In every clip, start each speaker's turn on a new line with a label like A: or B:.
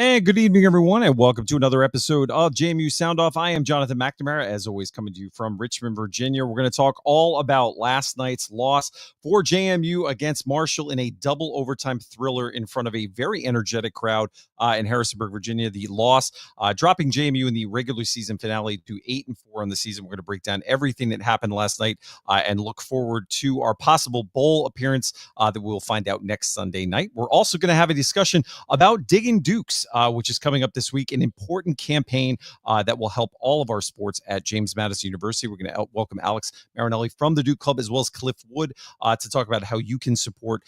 A: And good evening, everyone, and welcome to another episode of JMU Sound Off. I am Jonathan McNamara, as always, coming to you from Richmond, Virginia. We're going to talk all about last night's loss for JMU against Marshall in a double overtime thriller in front of a very energetic crowd in Harrisonburg, Virginia. The loss dropping JMU in the regular season finale to 8-4 on the season. We're going to break down everything that happened last night and look forward to our possible bowl appearance that we'll find out next Sunday night. We're also going to have a discussion about Diggin Dukes, which is coming up this week, an important campaign that will help all of our sports at James Madison University. We're going to welcome Alex Marinelli from the Duke Club, as well as Cliff Wood, to talk about how you can support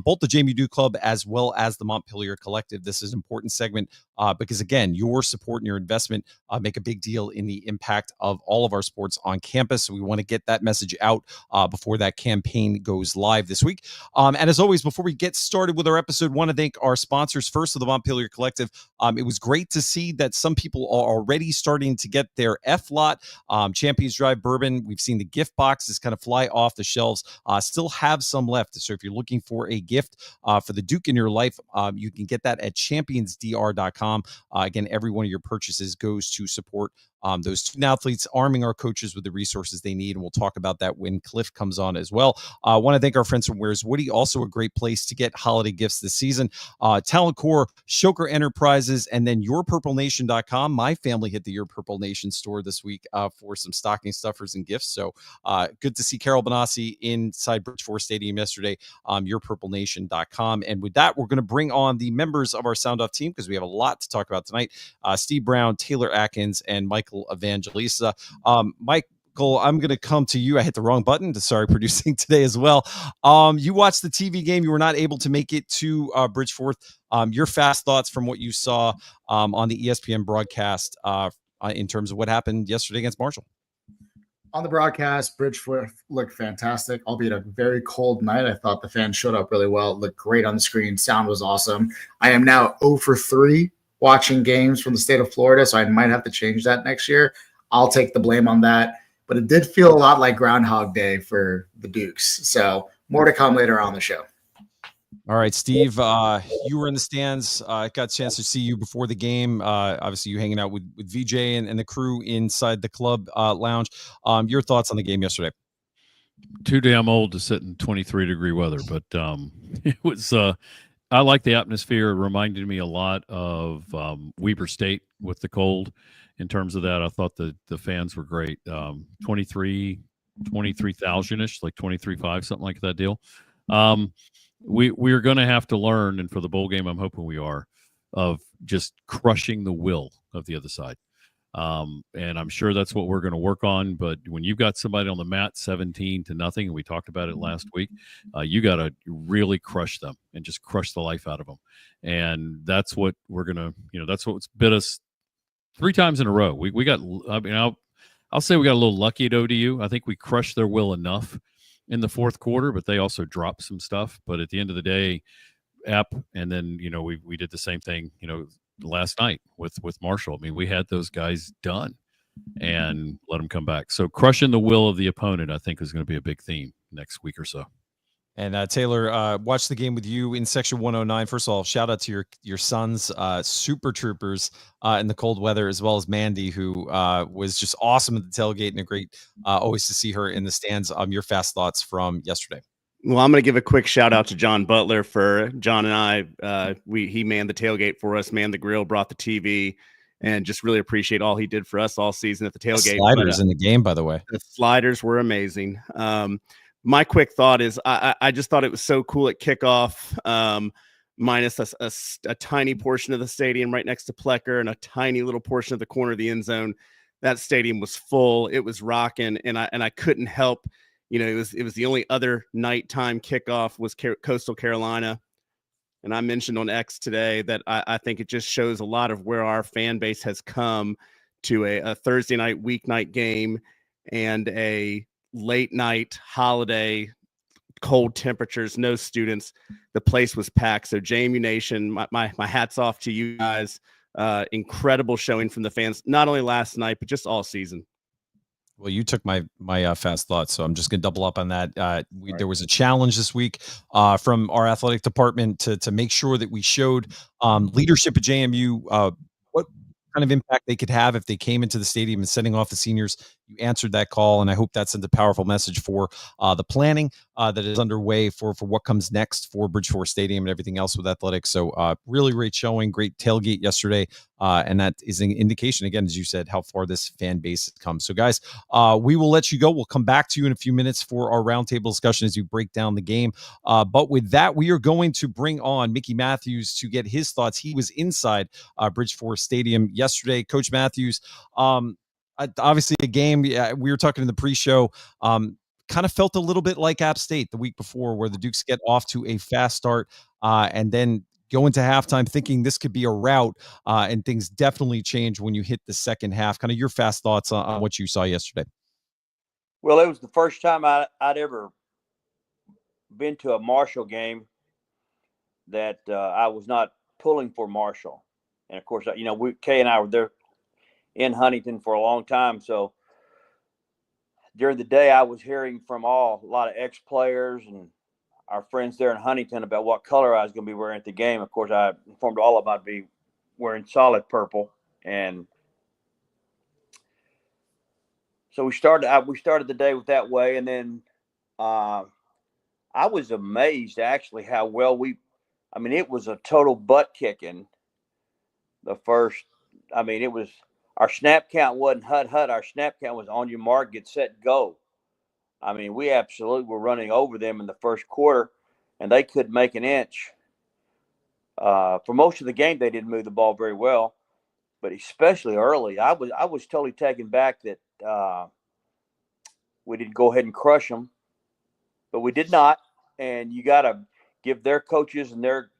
A: both the JMU Duke Club as well as the Montpelier Collective. This is an important segment because, again, your support and your investment make a big deal in the impact of all of our sports on campus. So we want to get that message out before that campaign goes live this week. And as always, before we get started with our episode, want to thank our sponsors. First, of the Montpelier Collective. It was great to see that some people are already starting to get their F-Lot Champions Drive bourbon. We've seen the gift boxes kind of fly off the shelves. Still have some left. So if you're looking for a gift for the Duke in your life, you can get that at championsdr.com. Again, every one of your purchases goes to support those student athletes, arming our coaches with the resources they need. And we'll talk about that when Cliff comes on as well. I want to thank our friends from Where's Woody, also a great place to get holiday gifts this season. Talent Core, Shoker Enterprises, and then yourpurplenation.com. My family hit the Your Purple Nation store this week for some stocking stuffers and gifts. So good to see Carol Benassi inside Bridgeford Stadium yesterday. Yourpurplenation.com. And with that, we're going to bring on the members of our Sound Off team because we have a lot to talk about tonight. Steve Brown, Taylor Atkins, and Michael Evangelista. Michael, I'm going to come to you. I hit the wrong button. Sorry, producing today as well. You watched the TV game. You were not able to make it to Bridgeforth. Your fast thoughts from what you saw on the ESPN broadcast in terms of what happened yesterday against Marshall.
B: On the broadcast, Bridgeforth looked fantastic, albeit a very cold night. I thought the fans showed up really well. It looked great on the screen. Sound was awesome. I am now 0 for 3 watching games from the state of Florida, so I might have to change that next year. I'll take the blame on that. But it did feel a lot like Groundhog Day for the Dukes. So more to come later on the show.
A: All right, Steve, you were in the stands. I got a chance to see you before the game. Obviously, you hanging out with VJ and the crew inside the club lounge. Your thoughts on the game yesterday?
C: Too damn old to sit in 23-degree weather, but it was I like the atmosphere. It reminded me a lot of Weber State with the cold. In terms of that, I thought the fans were great. 23,000-ish, like 23.5, something like that deal. We're going to have to learn, and for the bowl game, I'm hoping we are, of just crushing the will of the other side. And I'm sure that's what we're going to work on. But when you've got somebody on the mat 17-0, and we talked about it last week, you got to really crush them and just crush the life out of them. And that's what we're going to, that's what's bit us 3 times in a row. We got, I'll say we got a little lucky at ODU. I think we crushed their will enough in the fourth quarter, but they also dropped some stuff. But at the end of the day, and then, we did the same thing, last night with Marshall. I mean, we had those guys done and let them come back. So crushing the will of the opponent, I think, is going to be a big theme next week or so.
A: And Taylor, watched the game with you in Section 109. First of all, shout out to your sons, super troopers in the cold weather, as well as Mandy, who was just awesome at the tailgate, and a great always to see her in the stands. Your fast thoughts from yesterday.
D: Well, I'm going to give a quick shout out to John Butler for John and I. He manned the tailgate for us, manned the grill, brought the TV, and just really appreciate all he did for us all season at the tailgate.
A: The sliders in the game, by the way.
D: The sliders were amazing. My quick thought is I just thought it was so cool at kickoff, minus a tiny portion of the stadium right next to Plecker and a tiny little portion of the corner of the end zone. That stadium was full. It was rocking, and I couldn't help. It was the only other nighttime kickoff was Coastal Carolina. And I mentioned on X today that I think it just shows a lot of where our fan base has come to a Thursday night, weeknight game and a late night holiday, cold temperatures, no students. The place was packed. So JMU Nation, my hats off to you guys. Incredible showing from the fans, not only last night, but just all season.
A: Well, you took my fast thoughts, so I'm just going to double up on that. There was a challenge this week from our athletic department to make sure that we showed leadership at JMU what kind of impact they could have if they came into the stadium and sending off the seniors. You answered that call, and I hope that sends a powerful message for the planning that is underway for what comes next for Bridgeport Stadium and everything else with athletics. So really great showing, great tailgate yesterday. And that is an indication, again, as you said, how far this fan base has come. So, guys, we will let you go. We'll come back to you in a few minutes for our roundtable discussion as you break down the game. But with that, we are going to bring on Mickey Matthews to get his thoughts. He was inside Bridgeport Stadium yesterday. Coach Matthews, obviously a game, we were talking in the pre-show, kind of felt a little bit like App State the week before, where the Dukes get off to a fast start and then go into halftime thinking this could be a rout, and things definitely change when you hit the second half. Kind of your fast thoughts on what you saw yesterday.
E: Well, it was the first time I'd ever been to a Marshall game that I was not pulling for Marshall. And, of course, Kay and I were there in Huntington for a long time. So during the day, I was hearing from a lot of ex-players and our friends there in Huntington about what color I was going to be wearing at the game. Of course, I informed all of them I'd be wearing solid purple. And so we started the day with that way. And then I was amazed actually how well it was a total butt kicking the first. It was, our snap count wasn't hut. Our snap count was on your mark, get set, go. We absolutely were running over them in the first quarter, and they couldn't make an inch. For most of the game, they didn't move the ball very well, but especially early, I was totally taken back that we didn't go ahead and crush them, but we did not. And you got to give their coaches and their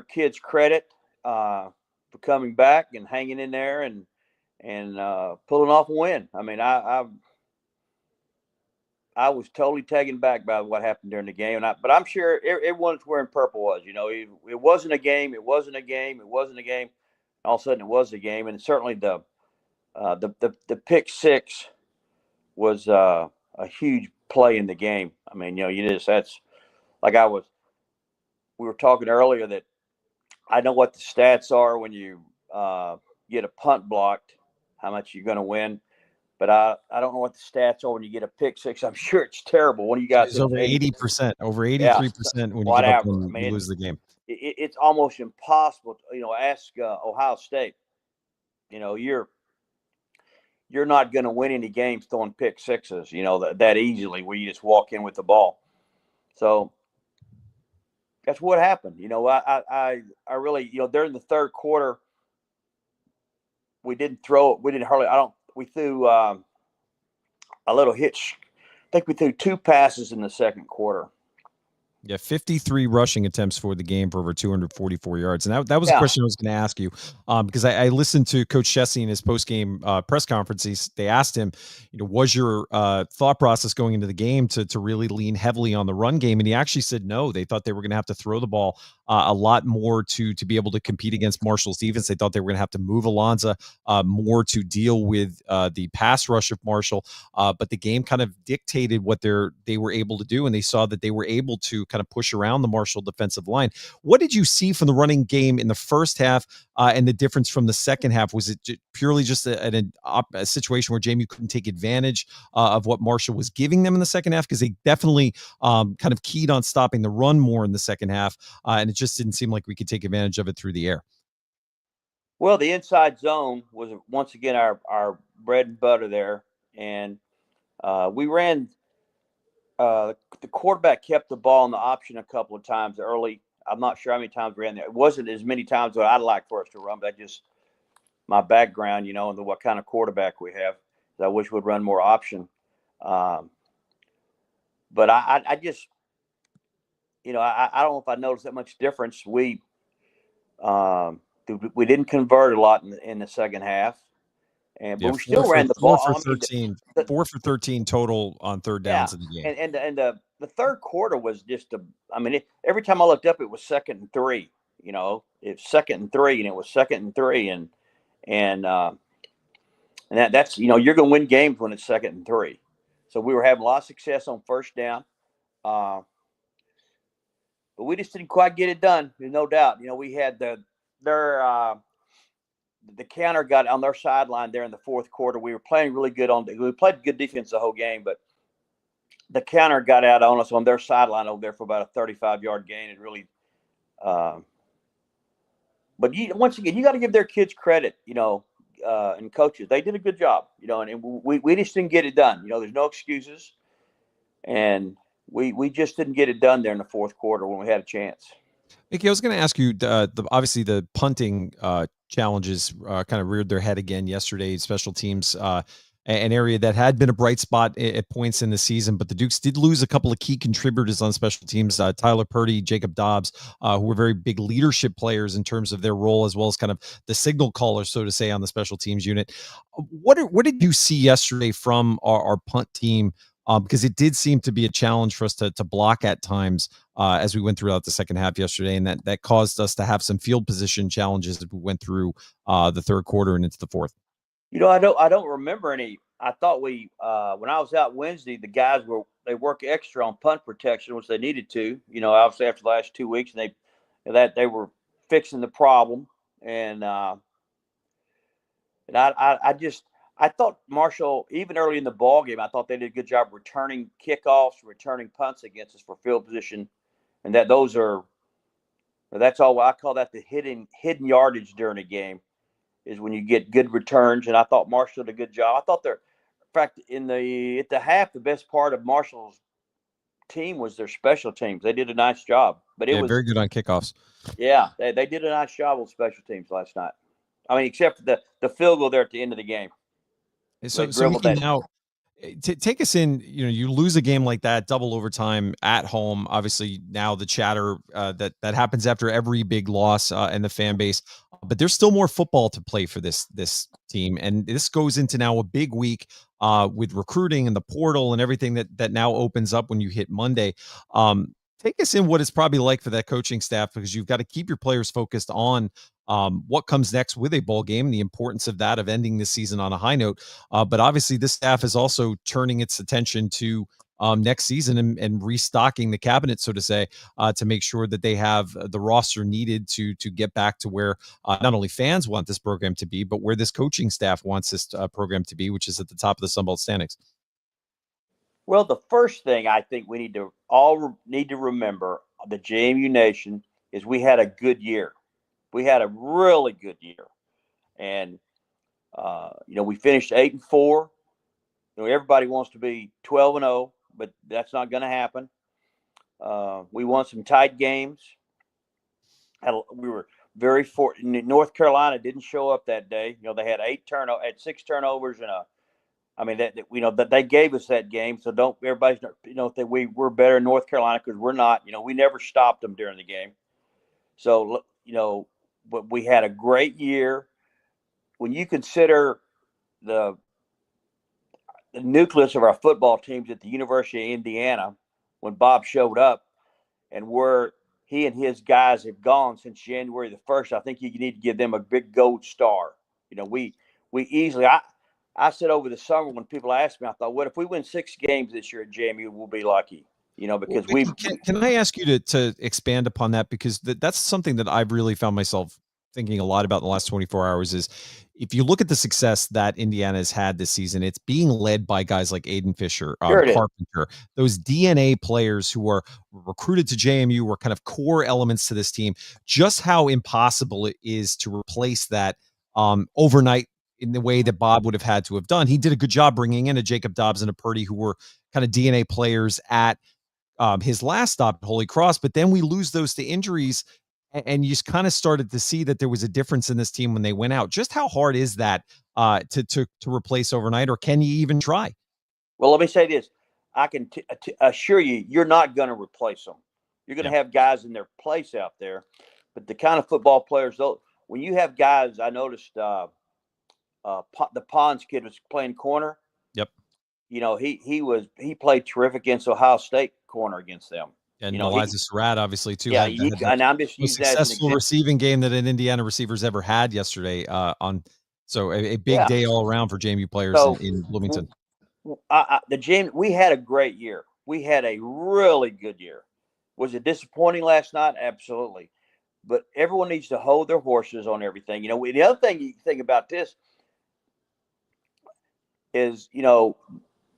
E: kids credit for coming back and hanging in there and pulling off a win. I was totally taken back by what happened during the game, but I'm sure everyone's wearing purple was. It wasn't a game. It wasn't a game. It wasn't a game. All of a sudden, it was a game, and certainly the pick six was a huge play in the game. That's like we were talking earlier that I know what the stats are when you get a punt blocked, how much you're going to win. But I don't know what the stats are when you get a pick six. I'm sure it's terrible. When you guys
A: it's over 80%, over 83% when you give up and you lose the game.
E: It's almost impossible. Ask Ohio State. You're not going to win any games throwing pick sixes. That easily where you just walk in with the ball. So that's what happened. I really during the third quarter we didn't throw it. We didn't hardly. We threw a little hitch. I think we threw 2 passes in the second quarter.
A: Yeah, 53 rushing attempts for the game for over 244 yards. And that was a question I was going to ask you because I listened to Coach Chessie in his post-game press conference. They asked him, was your thought process going into the game to really lean heavily on the run game? And he actually said no. They thought they were going to have to throw the ball a lot more to be able to compete against Marshall's defense. They thought they were going to have to move Alonza more to deal with the pass rush of Marshall. But the game kind of dictated what they were able to do, and they saw that they were able to kind of push around the Marshall defensive line. What did you see from the running game in the first half and the difference from the second half? Was it purely just a situation where JMU couldn't take advantage of what Marshall was giving them in the second half? Because they definitely kind of keyed on stopping the run more in the second half, and it just didn't seem like we could take advantage of it through the air.
E: Well, the inside zone was once again our bread and butter there, and we ran the quarterback kept the ball in the option a couple of times early. I'm not sure how many times we ran there. It wasn't as many times that I'd like for us to run, but that's just my background, and what kind of quarterback we have. I wish we'd run more option. But I just, I don't know if I noticed that much difference. We didn't convert a lot in the second half. But we still ran the ball.
A: 4 for 13 total on third downs in the game.
E: And the third quarter was just every time I looked up, it was 2nd and 3. It's 2nd and 3, and it was 2nd and 3, and And that's you're going to win games when it's 2nd and 3. So we were having a lot of success on first down, but we just didn't quite get it done. There's no doubt. We had the counter got on their sideline there in the 4th quarter. We were playing really good we played good defense the whole game, but the counter got out on us on their sideline over there for about a 35-yard gain, and really. But once again, you got to give their kids credit, and coaches. They did a good job, and we just didn't get it done. There's no excuses, and we just didn't get it done there in the 4th quarter when we had a chance.
A: Mickey, I was going to ask you, obviously the punting challenges kind of reared their head again yesterday. Special teams, an area that had been a bright spot at points in the season, but the Dukes did lose a couple of key contributors on special teams, Tyler Purdy, Jacob Dobbs, who were very big leadership players in terms of their role, as well as kind of the signal callers, so to say, on the special teams unit. What did you see yesterday from our punt team? Because it did seem to be a challenge for us to block at times as we went throughout the second half yesterday, and that caused us to have some field position challenges as we went through the 3rd quarter and into the 4th.
E: I don't remember any. I thought when I was out Wednesday, the guys they work extra on punt protection, which they needed to. Obviously after the last 2 weeks, and they were fixing the problem, and I thought Marshall, even early in the ball game, I thought they did a good job returning kickoffs, returning punts against us for field position, and that's all I call that the hidden yardage during a game. Is when you get good returns, and I thought Marshall did a good job. I thought in fact, at the half, the best part of Marshall's team was their special teams. They did a nice job, but it was
A: very good on kickoffs.
E: Yeah, they did a nice job with special teams last night. I mean, except for the field goal there at the end of the game.
A: So Mickey, now take us in. You lose a game like that, double overtime at home. Obviously, now the chatter that happens after every big loss in the fan base. But there's still more football to play for this team, and this goes into now a big week with recruiting and the portal and everything that now opens up when you hit Monday. Take us in what it's probably like for that coaching staff, because you've got to keep your players focused on what comes next with a bowl game, and the importance of that, of ending the season on a high note. But obviously, this staff is also turning its attention to next season and restocking the cabinet, so to say, to make sure that they have the roster needed to get back to where not only fans want this program to be, but where this coaching staff wants this program to be, which is at the top of the Sunbelt standings.
E: Well, the first thing I think we all need to remember, the JMU Nation, is we had a good year. We had a really good year, and we finished 8-4. Everybody wants to be 12-0, but that's not going to happen. We won some tight games. We were very fortunate. North Carolina didn't show up that day. They had 6 turnovers, and that they gave us that game. So don't everybody's that we're better than North Carolina, because we're not. We never stopped them during the game. So but we had a great year. When you consider the nucleus of our football teams at the University of Indiana, when Bob showed up, and where he and his guys have gone since January the 1st, I think you need to give them a big gold star. We easily. I said over the summer when people asked me, I thought, what if we win 6 games this year at JMU, we'll be lucky. Because
A: can I ask you to expand upon that? Because that's something that I've really found myself thinking a lot about in the last 24 hours is, if you look at the success that Indiana has had this season, it's being led by guys like Aiden Fisher, Carpenter, those DNA players who are recruited to JMU, were kind of core elements to this team. Just how impossible it is to replace that overnight in the way that Bob would have had to have done. He did a good job bringing in a Jacob Dobbs and a Purdy, who were kind of DNA players at his last stop at Holy Cross, but then we lose those to injuries, and you just kind of started to see that there was a difference in this team when they went out. Just how hard is that to replace overnight, or can you even try?
E: Well, let me say this. I can assure you, you're not going to replace them. You're going to have guys in their place out there, but the kind of football players, though, when you have guys, I noticed the Pons kid was playing corner.
A: Yep.
E: He played terrific against Ohio State corner against them.
A: And Eliza Surratt, obviously, too.
E: Yeah, and I'm just
A: using that successful receiving game that an Indiana receiver's ever had yesterday. On So a big
E: Yeah.
A: day all around for JMU players
E: So,
A: in Bloomington.
E: We had a great year. We had a really good year. Was it disappointing last night? Absolutely. But everyone needs to hold their horses on everything. You know, the other thing you think about this is, you know,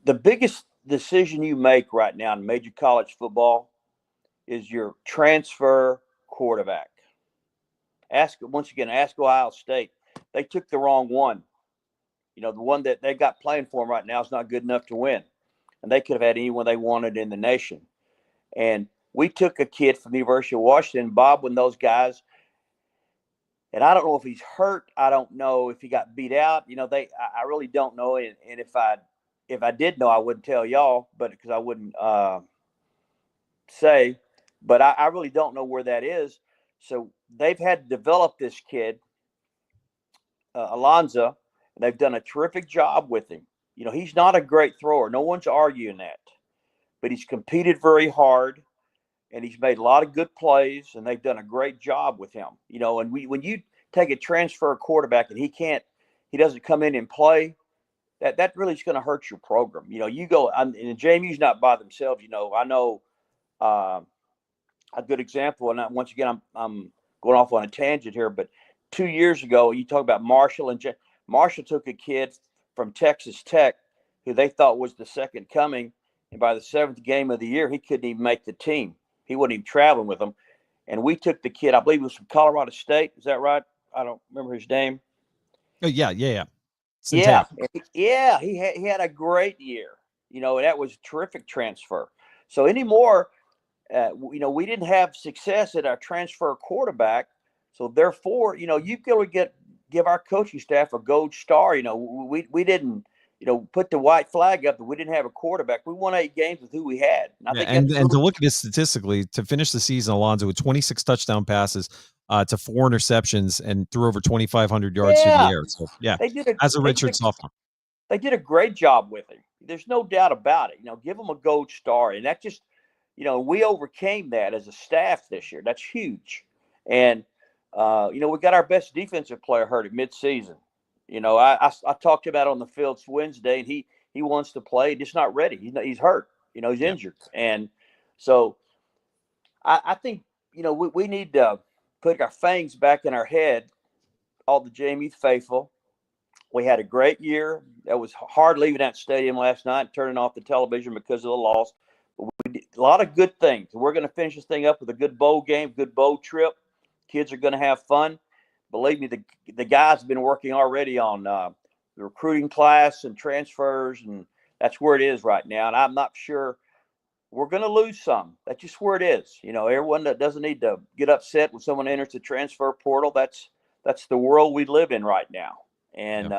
E: the biggest decision you make right now in major college football is your transfer quarterback. Ask Ohio State. They took the wrong one. You know, the one that they got playing for them right now is not good enough to win. And they could have had anyone they wanted in the nation. And we took a kid from the University of Washington, Bob, when those guys, and I don't know if he's hurt. I don't know if he got beat out. You know, I really don't know. And if I did know, I wouldn't tell y'all, but because I wouldn't say. But I really don't know where that is. So they've had to develop this kid, Alonzo, and they've done a terrific job with him. You know, he's not a great thrower. No one's arguing that. But he's competed very hard, and he's made a lot of good plays, and they've done a great job with him. You know, and when you take a transfer quarterback and he doesn't come in and play, that really is going to hurt your program. You know, you go, and JMU's not by themselves. You know, I know a good example, and once again, I'm going off on a tangent here, but 2 years ago, you talk about Marshall, and Marshall took a kid from Texas Tech who they thought was the second coming, and by the 7th game of the year, he couldn't even make the team. He wasn't even traveling with them. And we took the kid, I believe it was from Colorado State. Is that right? I don't remember his name.
A: Oh, yeah.
E: Yeah. Yeah. He had a great year. You know, that was a terrific transfer. So anymore, you know, we didn't have success at our transfer quarterback. So therefore, you know, you've got to give our coaching staff a gold star. You know, we didn't, you know, put the white flag up that we didn't have a quarterback. We won 8 games with who we had. And I think
A: and to look at this statistically, to finish the season, Alonzo with 26 touchdown passes to 4 interceptions and threw over 2,500 yards through the air. So yeah, as a redshirt sophomore,
E: they did a great job with him. There's no doubt about it. You know, give him a gold star, and that just, you know, we overcame that as a staff this year. That's huge. And you know, we got our best defensive player hurt at midseason. You know, I talked about it on the field Wednesday, and he wants to play, just not ready. He's hurt. You know, he's injured. And so I think, you know, we need to put our fangs back in our head, all the JMU faithful. We had a great year. It was hard leaving that stadium last night and turning off the television because of the loss. But we did a lot of good things. We're going to finish this thing up with a good bowl game, good bowl trip. Kids are going to have fun. Believe me, the guys have been working already on the recruiting class and transfers, and that's where it is right now. And I'm not sure we're going to lose some. That's just where it is. You know, everyone that doesn't need to get upset when someone enters the transfer portal. That's the world we live in right now. And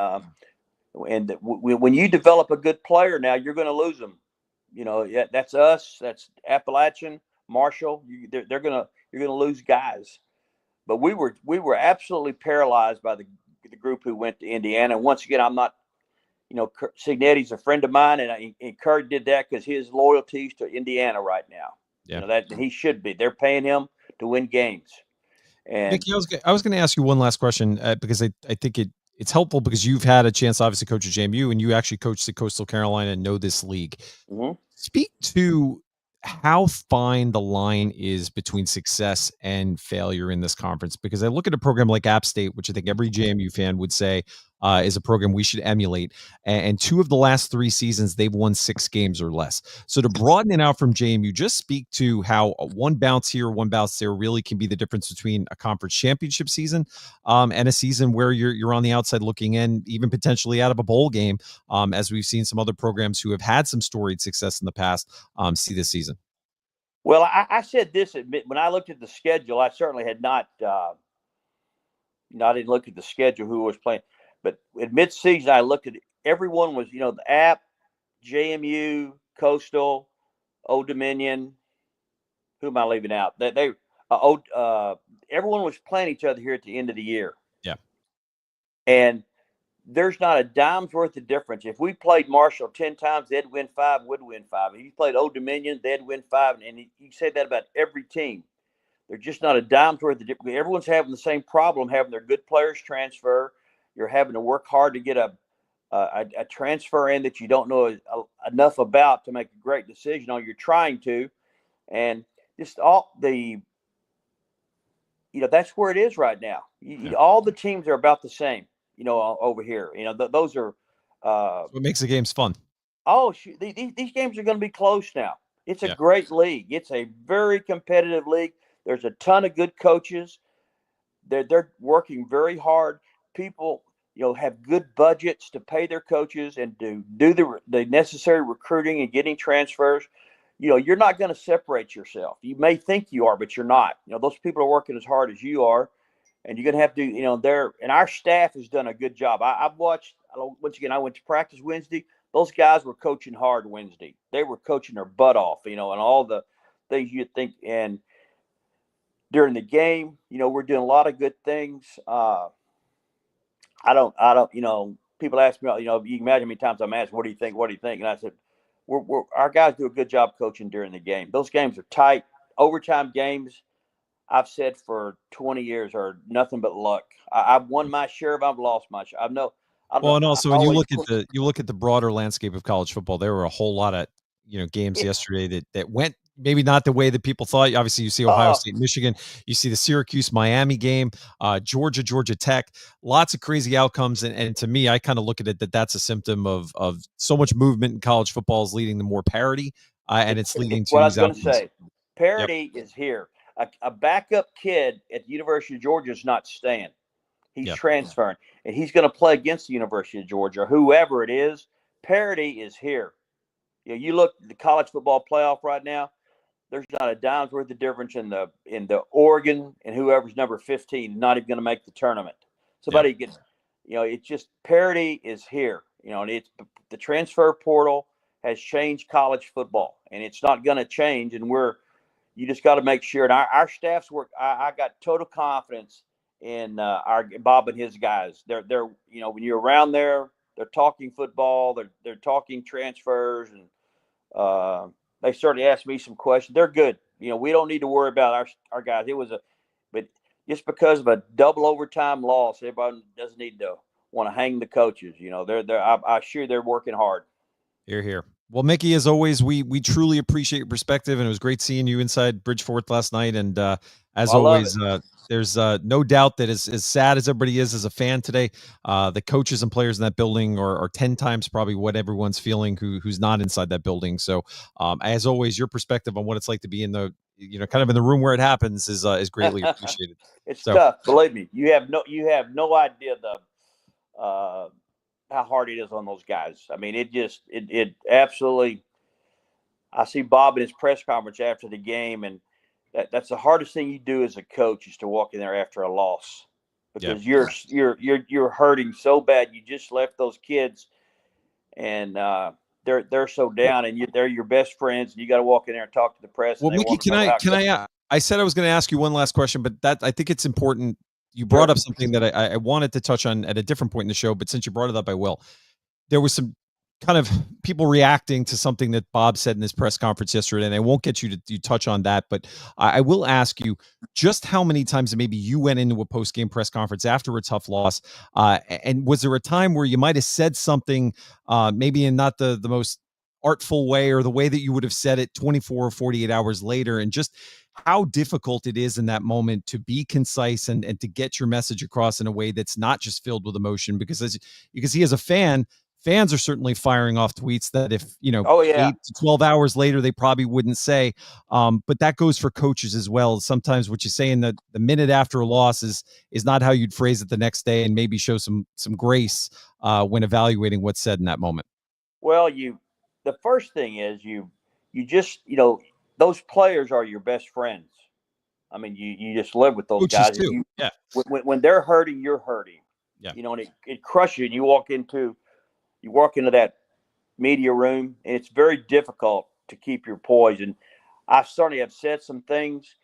E: when you develop a good player now, you're going to lose them. You know, that's us. That's Appalachian, Marshall. You're going to lose guys. But we were absolutely paralyzed by the group who went to Indiana. And once again, I'm not, you know, Signetti's a friend of mine, and Kurt did that because his loyalties to Indiana right now. Yeah. You know, that he should be. They're paying him to win games. And
A: Mickey, I was going to ask you one last question because I think it's helpful because you've had a chance, obviously, to coach at JMU, and you actually coached at Coastal Carolina and know this league. Mm-hmm. Speak to how fine the line is between success and failure in this conference, because I look at a program like App State, which I think every JMU fan would say is a program we should emulate. And 2 of the last 3 seasons, they've won 6 games or less. So to broaden it out from JMU, just speak to how one bounce here, one bounce there really can be the difference between a conference championship season and a season where you're on the outside looking in, even potentially out of a bowl game, as we've seen some other programs who have had some storied success in the past see this season.
E: Well, I said this when I looked at the schedule. I certainly had not, I didn't look at the schedule who was playing. But at midseason, I looked at everyone was, you know, the App, JMU, Coastal, Old Dominion. Who am I leaving out? Everyone was playing each other here at the end of the year.
A: Yeah.
E: And there's not a dime's worth of difference. If we played Marshall 10 times, they'd win 5, would win 5. If you played Old Dominion, they'd win 5. And you say that about every team. There's just not a dime's worth of difference. Everyone's having the same problem, having their good players transfer. You're having to work hard to get a transfer in that you don't know enough about to make a great decision on. You're trying to, and just all the, that's where it is right now. All the teams are about the same, over here. Those are
A: what makes the games fun.
E: Oh, shoot. These games are going to be close now. It's a great league. It's a very competitive league. There's a ton of good coaches. They're working very hard. People, have good budgets to pay their coaches and do the necessary recruiting and getting transfers. You're not going to separate yourself. You may think you are, but you're not. Those people are working as hard as you are, and you're going to have to, and our staff has done a good job. I've watched, once again, I went to practice Wednesday. Those guys were coaching hard Wednesday. They were coaching their butt off, and all the things you'd think. And during the game, we're doing a lot of good things. I don't, people ask me, you can imagine how many times I'm asked, what do you think? What do you think? And I said, our guys do a good job coaching during the game. Those games are tight. Overtime games, I've said for 20 years, are nothing but luck. I've won my share of, I've lost my share.
A: And also when you look at the broader landscape of college football, there were a whole lot of games yesterday that went maybe not the way that people thought. Obviously, you see Ohio State, Michigan, you see the Syracuse Miami game, Georgia Tech, lots of crazy outcomes. And to me, I kind of look at it that's a symptom of so much movement in college football is leading to more parity, and it's leading to
E: what I was going
A: to
E: say. Parity is here. A backup kid at the University of Georgia is not staying. He's transferring, and he's going to play against the University of Georgia, whoever it is. Parity is here. You look at the college football playoff right now. There's not a dime's worth of difference in the Oregon and whoever's number 15 not even going to make the tournament. Somebody gets, it's just parity is here. And it's the transfer portal has changed college football, and it's not going to change. And you just got to make sure. And our staff's work. I got total confidence in our Bob and his guys. They're when you're around there, they're talking football. They're talking transfers, and they started asking me some questions. They're good. We don't need to worry about our guys. But just because of a double overtime loss, everybody doesn't need to want to hang the coaches. I'm sure they're working hard.
A: Here. Well, Mickey, as always, we truly appreciate your perspective, and it was great seeing you inside Bridgeforth last night. And as always, there's no doubt that as sad as everybody is as a fan today, the coaches and players in that building are 10 times probably what everyone's feeling who's not inside that building. So, as always, your perspective on what it's like to be in the kind of in the room where it happens is greatly appreciated.
E: It's tough, believe me. You have no idea how hard it is on those guys. I mean, it absolutely. I see Bob in his press conference after the game, and that's the hardest thing you do as a coach is to walk in there after a loss, because you're hurting so bad. You just left those kids, and they're so down, and they're your best friends, and you got to walk in there and talk to the press.
A: Well, Mickey, can I? I said I was going to ask you one last question, but I think it's important. You brought up something that I wanted to touch on at a different point in the show, but since you brought it up, I will. There was some kind of people reacting to something that Bob said in his press conference yesterday, and I won't get you to touch on that, but I will ask you just how many times maybe you went into a post-game press conference after a tough loss, and was there a time where you might have said something maybe in not the most artful way or the way that you would have said it 24 or 48 hours later, and just how difficult it is in that moment to be concise and to get your message across in a way that's not just filled with emotion, because you can see as a fan, fans are certainly firing off tweets that if 8 to 12 hours later they probably wouldn't say, but that goes for coaches as well. Sometimes what you say in the minute after a loss is not how you'd phrase it the next day, and maybe show some grace when evaluating what's said in that moment.
E: Well, the first thing is you just those players are your best friends. I mean, you just live with those
A: coaches
E: guys.
A: Too.
E: When they're hurting, you're hurting.
A: Yeah.
E: And it crushes you. And you walk into that media room, and it's very difficult to keep your poise. And I certainly have said some things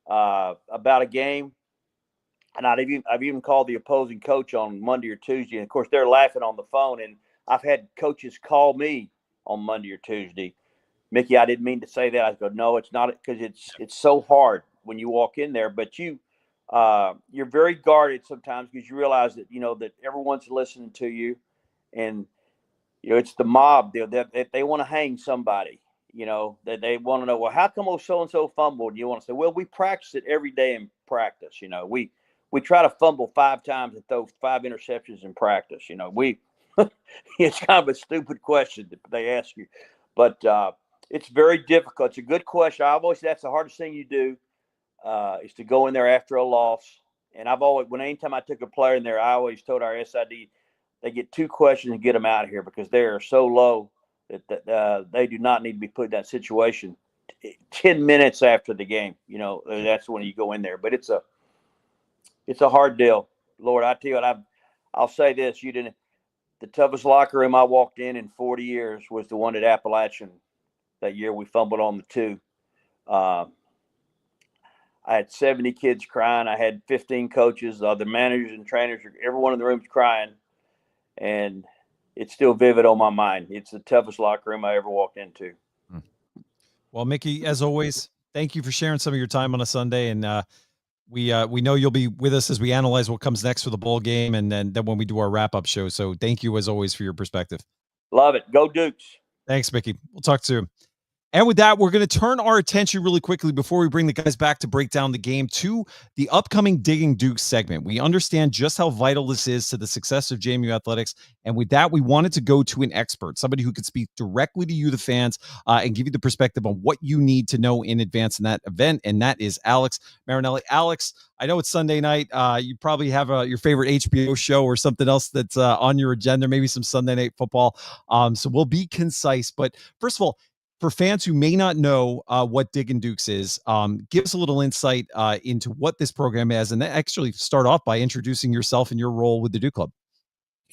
E: about a game, and I've even called the opposing coach on Monday or Tuesday. And of course, they're laughing on the phone. And I've had coaches call me on Monday or Tuesday. Mickey, I didn't mean to say that. I go, no, it's not, because it's so hard when you walk in there. But you're very guarded sometimes because you realize that, that everyone's listening to you, and, it's the mob deal that they want to hang somebody, that they want to know, well, how come so-and-so fumbled? You want to say, well, we practice it every day in practice. We try to fumble 5 times and throw 5 interceptions in practice. It's kind of a stupid question that they ask you, but it's very difficult. It's a good question. That's the hardest thing you do, is to go in there after a loss. And anytime I took a player in there, I always told our SID, they get 2 questions and get them out of here, because they are so low that they do not need to be put in that situation 10 minutes after the game. That's when you go in there. But it's a hard deal. Lord, I tell you what, I'll say this: the toughest locker room I walked in 40 years was the one at Appalachian. That year we fumbled on the 2. I had 70 kids crying. I had 15 coaches, the managers and trainers, everyone in the room's crying. And it's still vivid on my mind. It's the toughest locker room I ever walked into.
A: Well, Mickey, as always, thank you for sharing some of your time on a Sunday. And we know you'll be with us as we analyze what comes next for the bowl game, and then when we do our wrap-up show. So thank you, as always, for your perspective.
E: Love it. Go Dukes.
A: Thanks, Mickey. We'll talk soon. And with that, we're going to turn our attention really quickly before we bring the guys back to break down the game to the upcoming Digging Dukes segment. We understand just how vital this is to the success of JMU athletics. And with that, we wanted to go to an expert, somebody who could speak directly to you, the fans, and give you the perspective on what you need to know in advance in that event. And that is Alex Marinelli. Alex, I know it's Sunday night. You probably have your favorite HBO show or something else that's on your agenda, maybe some Sunday Night Football. So we'll be concise. But first of all, for fans who may not know what Diggin Dukes is, give us a little insight into what this program is, and actually start off by introducing yourself and your role with the Duke Club.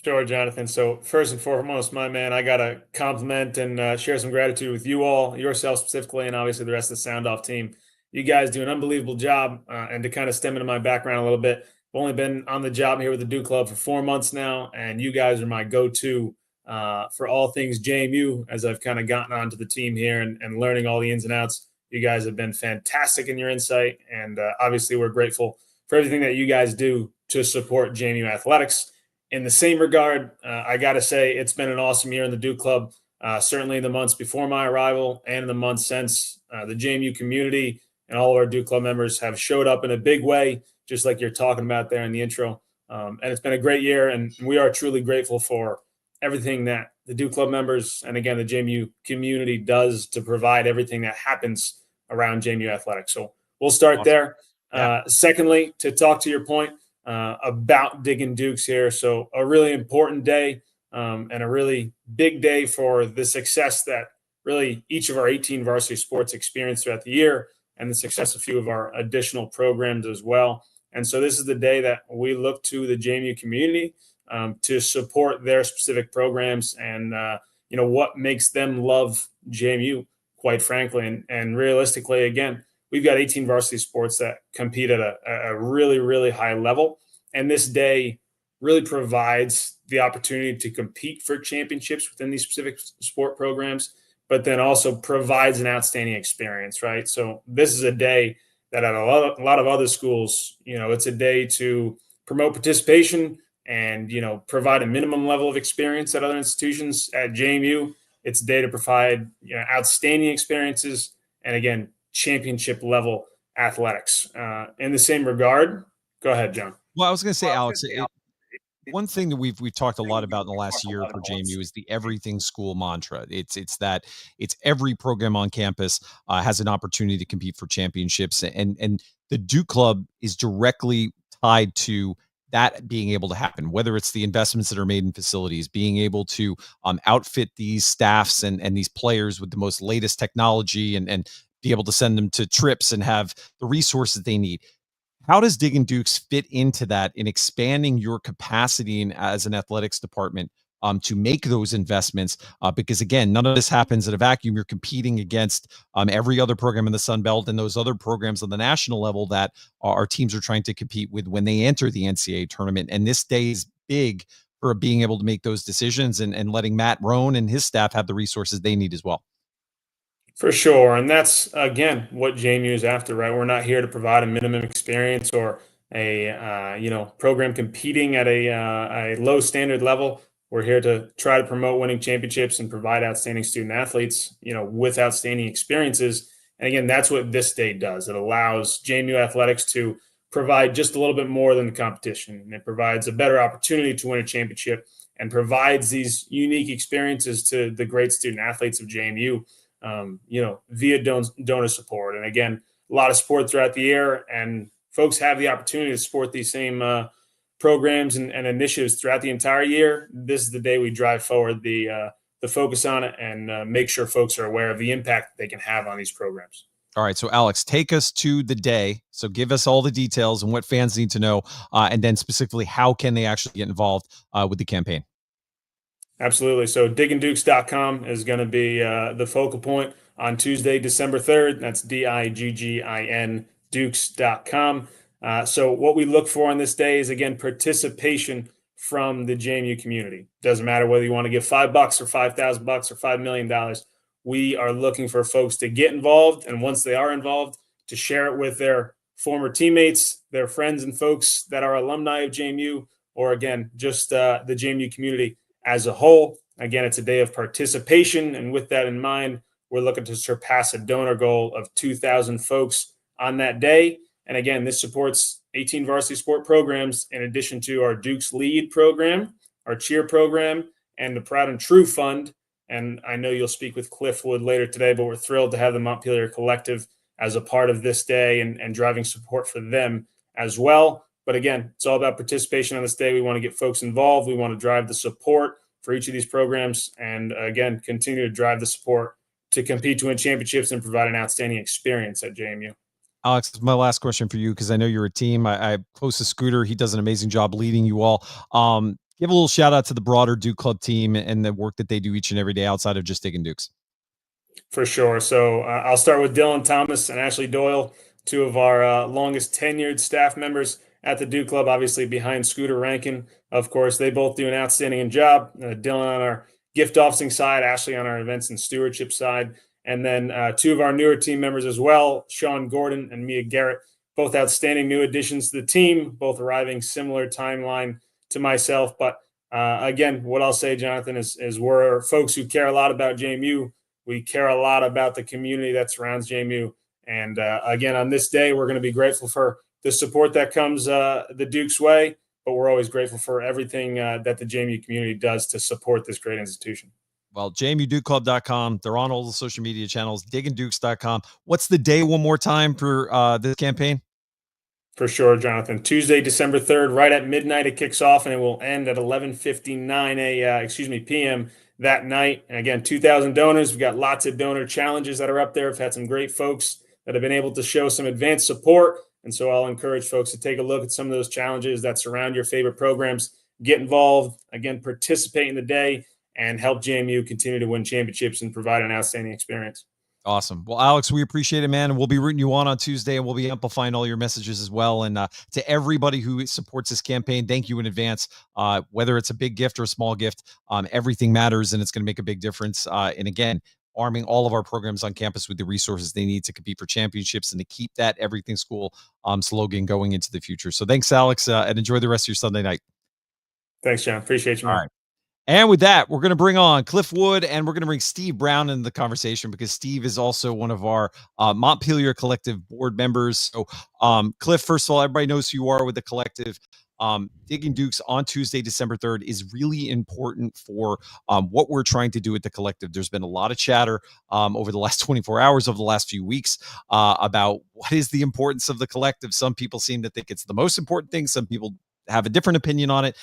F: Sure, Jonathan. So first and foremost, my man, I got to compliment and share some gratitude with you all, yourself specifically, and obviously the rest of the Sound Off team. You guys do an unbelievable job. And to kind of stem into my background a little bit, I've only been on the job here with the Duke Club for 4 months now, and you guys are my go-to for all things JMU as I've kind of gotten onto the team here and learning all the ins and outs. You guys have been fantastic in your insight, and obviously we're grateful for everything that you guys do to support JMU athletics. In the same regard, I got to say it's been an awesome year in the Duke Club, certainly in the months before my arrival and in the months since. The JMU community and all of our Duke Club members have showed up in a big way, just like you're talking about there in the intro. And it's been a great year, and we are truly grateful for everything that the Duke Club members and, again, the JMU community does to provide everything that happens around JMU athletics. So we'll start there. Yeah. Secondly, to talk to your point about Diggin Dukes here. So a really important day and a really big day for the success that really each of our 18 varsity sports experienced throughout the year, and the success of a few of our additional programs as well. And so this is the day that we look to the JMU community to support their specific programs and, what makes them love JMU, quite frankly. And realistically, again, we've got 18 varsity sports that compete at a really, really high level. And this day really provides the opportunity to compete for championships within these specific sport programs, but then also provides an outstanding experience, right? So this is a day that at a lot of other schools, it's a day to promote participation and, provide a minimum level of experience at other institutions. At JMU, it's a day to provide outstanding experiences and, again, championship level athletics. In the same regard, go ahead, John.
A: Well, I was going to say, Alex, one thing that we've talked a lot about in the last year for JMU is the everything school mantra. It's every program on campus has an opportunity to compete for championships, and the Duke Club is directly tied to that being able to happen, whether it's the investments that are made in facilities, being able to outfit these staffs and these players with the most latest technology and be able to send them to trips and have the resources they need. How does Diggin Dukes fit into that in expanding your capacity as an athletics department to make those investments? Because again, none of this happens in a vacuum. You're competing against every other program in the Sun Belt and those other programs on the national level that our teams are trying to compete with when they enter the NCAA tournament. And this day is big for being able to make those decisions and letting Matt Rohn and his staff have the resources they need as well.
F: For sure. And that's, again, what JMU is after, right? We're not here to provide a minimum experience or program competing at a low standard level. We're here to try to promote winning championships and provide outstanding student athletes, with outstanding experiences. And again, that's what this day does. It allows JMU athletics to provide just a little bit more than the competition. And it provides a better opportunity to win a championship and provides these unique experiences to the great student athletes of JMU, via donor support. And again, a lot of support throughout the year, and folks have the opportunity to support these same programs and initiatives throughout the entire year. This is the day we drive forward the focus on it and make sure folks are aware of the impact that they can have on these programs.
A: All right. So, Alex, take us to the day. So give us all the details and what fans need to know, and then specifically, how can they actually get involved with the campaign?
F: Absolutely. So diggindukes.com is going to be the focal point on Tuesday, December 3rd. That's Diggin Dukes.com. So what we look for on this day is, again, participation from the JMU community. Doesn't matter whether you want to give $5 or $5,000 or $5 million. We are looking for folks to get involved. And once they are involved, to share it with their former teammates, their friends and folks that are alumni of JMU, or again, just the JMU community as a whole. Again, it's a day of participation. And with that in mind, we're looking to surpass a donor goal of 2,000 folks on that day. And again, this supports 18 varsity sport programs, in addition to our Dukes Lead program, our cheer program, and the Proud and True Fund. And I know you'll speak with Cliff Wood later today, but we're thrilled to have the Montpelier Collective as a part of this day and driving support for them as well. But again, it's all about participation on this day. We want to get folks involved. We want to drive the support for each of these programs. And again, continue to drive the support to compete to win championships and provide an outstanding experience at JMU.
A: Alex, my last question for you, because I know you're a team. I close to Scooter. He does an amazing job leading you all. Give a little shout out to the broader Duke Club team and the work that they do each and every day outside of just Diggin Dukes.
F: For sure. So I'll start with Dylan Thomas and Ashley Doyle, two of our longest tenured staff members at the Duke Club, obviously behind Scooter Rankin. Of course, they both do an outstanding job. Dylan on our gift officing side, Ashley on our events and stewardship side. And then two of our newer team members as well, Sean Gordon and Mia Garrett, both outstanding new additions to the team, both arriving similar timeline to myself. But again, what I'll say, Jonathan, is we're folks who care a lot about JMU. We care a lot about the community that surrounds JMU. And again, on this day, we're going to be grateful for the support that comes the Duke's way, but we're always grateful for everything that the JMU community does to support this great institution.
A: Well, JMUDukeClub.com. They're on all the social media channels, diggindukes.com. What's the day one more time for this campaign?
F: For sure, Jonathan. Tuesday, December 3rd, right at midnight, it kicks off, and it will end at 11:59 p.m. that night. And again, 2,000 donors. We've got lots of donor challenges that are up there. We've had some great folks that have been able to show some advanced support. And so I'll encourage folks to take a look at some of those challenges that surround your favorite programs. Get involved, again, participate in the day, and help JMU continue to win championships and provide an outstanding experience.
A: Awesome. Well, Alex, we appreciate it, man. And we'll be rooting you on Tuesday, and we'll be amplifying all your messages as well. And to everybody who supports this campaign, thank you in advance. Whether it's a big gift or a small gift, everything matters, and it's going to make a big difference. And again, arming all of our programs on campus with the resources they need to compete for championships and to keep that everything school slogan going into the future. So thanks, Alex, and enjoy the rest of your Sunday night.
F: Thanks, John. Appreciate you, man.
A: All right. And with that, we're going to bring on Cliff Wood, and we're going to bring Steve Brown in the conversation because Steve is also one of our Montpelier Collective board members. So, Cliff, first of all, everybody knows who you are with the collective. Diggin Dukes on Tuesday, December 3rd is really important for what we're trying to do at the collective. There's been a lot of chatter over the last 24 hours, over the last few weeks about what is the importance of the collective. Some people seem to think it's the most important thing. Some people have a different opinion on it.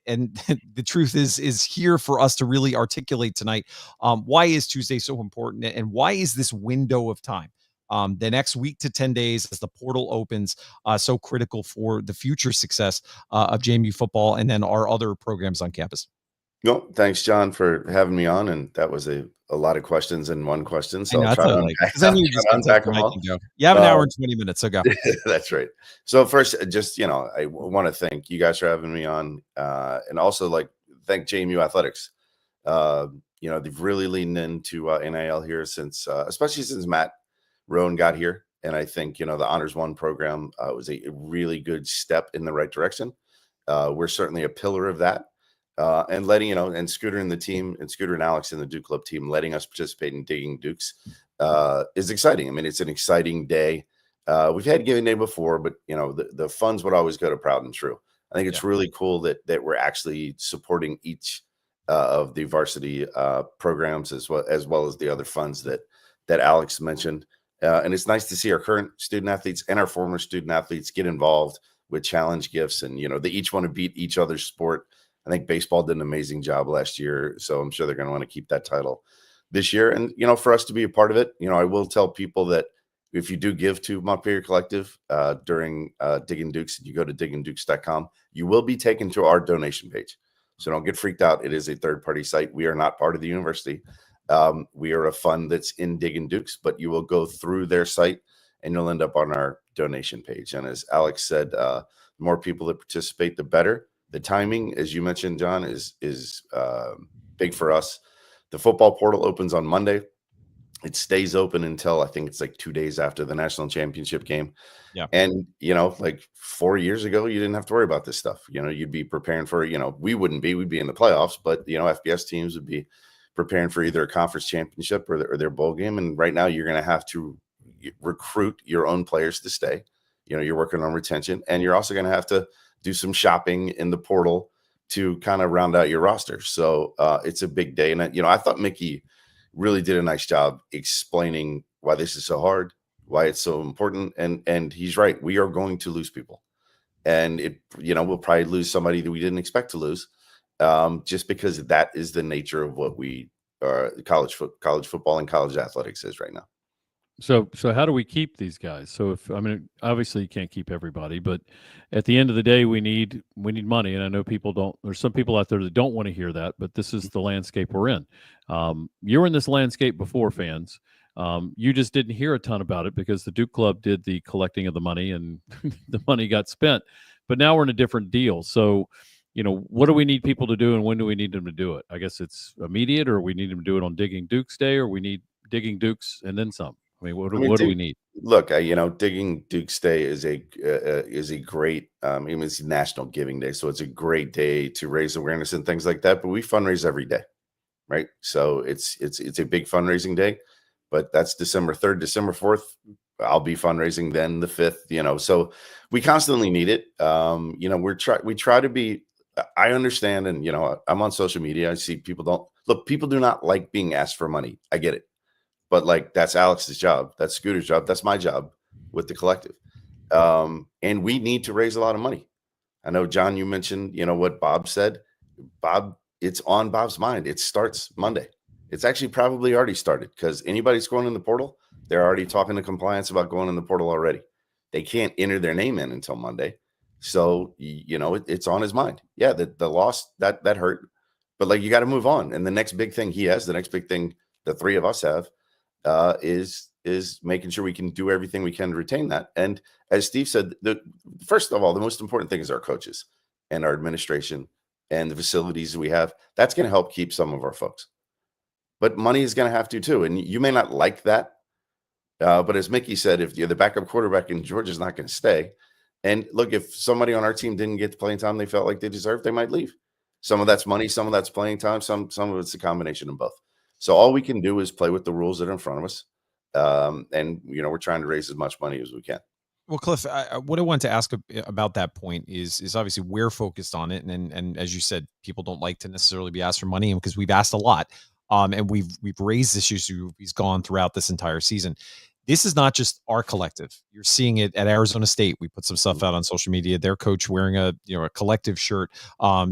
A: And the truth is here for us to really articulate tonight. Why is Tuesday so important? And why is this window of time, the next week to 10 days as the portal opens, so critical for the future success of JMU football and then our other programs on campus?
G: No, thanks, John, for having me on. And that was a lot of questions in one question. So I'll try to unpack them all.
A: You have an hour and 20 minutes, so go.
G: That's right. So first, just, I want to thank you guys for having me on. And also thank JMU Athletics. They've really leaned into NIL here especially since Matt Rowan got here. And I think, the Honors One program was a really good step in the right direction. We're certainly a pillar of that. And letting, and Scooter and the team, and Scooter and Alex and the Duke Club team, letting us participate in Digging Dukes is exciting. I mean, it's an exciting day. We've had Giving Day before, but, the funds would always go to Proud and True. I think it's really cool that we're actually supporting each of the varsity programs as well as the other funds that Alex mentioned. And it's nice to see our current student athletes and our former student athletes get involved with challenge gifts, and they each want to beat each other's sport. I think baseball did an amazing job last year, so I'm sure they're going to want to keep that title this year. And for us to be a part of it, I will tell people that if you do give to Montpelier Collective during Diggin Dukes, and you go to diggindukes.com, you will be taken to our donation page. So don't get freaked out. It is a third-party site. We are not part of the university. We are a fund that's in Diggin Dukes, but you will go through their site and you'll end up on our donation page. And as Alex said, the more people that participate, the better. The timing, as you mentioned, John, is big for us. The football portal opens on Monday. It stays open until I think it's like 2 days after the national championship game.
A: Yeah.
G: And, like 4 years ago, you didn't have to worry about this stuff. You'd be preparing for, we'd be in the playoffs, but, FBS teams would be preparing for either a conference championship or their bowl game. And right now you're going to have to recruit your own players to stay. You're working on retention, and you're also going to have to do some shopping in the portal to kind of round out your roster. So it's a big day. And, I thought Mickey really did a nice job explaining why this is so hard, why it's so important. And he's right. We are going to lose people. And we'll probably lose somebody that we didn't expect to lose, just because that is the nature of what we college football and college athletics is right now.
C: So how do we keep these guys? So obviously you can't keep everybody, but at the end of the day, we need money. And I know there's some people out there that don't want to hear that, but this is the landscape we're in. You were in this landscape before, fans. You just didn't hear a ton about it because the Duke Club did the collecting of the money and the money got spent, but now we're in a different deal. So, what do we need people to do and when do we need them to do it? I guess it's immediate, or we need them to do it on Digging Dukes Day, or we need Digging Dukes and then some. What do we need?
G: Look, Digging Dukes Day is a great, it's National Giving Day, so it's a great day to raise awareness and things like that. But we fundraise every day, right? So it's a big fundraising day. But that's December 3rd, December 4th. I'll be fundraising then the 5th. So we constantly need it. We try to be. I understand, and I'm on social media. I see people do not like being asked for money. I get it. But that's Alex's job. That's Scooter's job. That's my job with the collective. And we need to raise a lot of money. I know, John, you mentioned, what Bob said. Bob, it's on Bob's mind. It starts Monday. It's actually probably already started, because anybody's going in the portal, they're already talking to compliance about going in the portal already. They can't enter their name in until Monday. So, it's on his mind. Yeah, the loss, that hurt. But you got to move on. And the next big thing he has, the next big thing the three of us have, is making sure we can do everything we can to retain that. And as Steve said, first of all, the most important thing is our coaches and our administration and the facilities we have. That's going to help keep some of our folks. But money is going to have to too. And you may not like that. But as Mickey said, if you're the backup quarterback and Georgia's not going to stay. And look, if somebody on our team didn't get the playing time they felt like they deserved, they might leave. Some of that's money, some of that's playing time, some of it's a combination of both. So all we can do is play with the rules that are in front of us. And, we're trying to raise as much money as we can.
A: Well, Cliff, what I wanted to ask about that point is obviously we're focused on it. And as you said, people don't like to necessarily be asked for money, because we've asked a lot. And we've raised this issue. He's gone throughout this entire season. This is not just our collective. You're seeing it at Arizona State. We put some stuff out on social media. Their coach wearing a collective shirt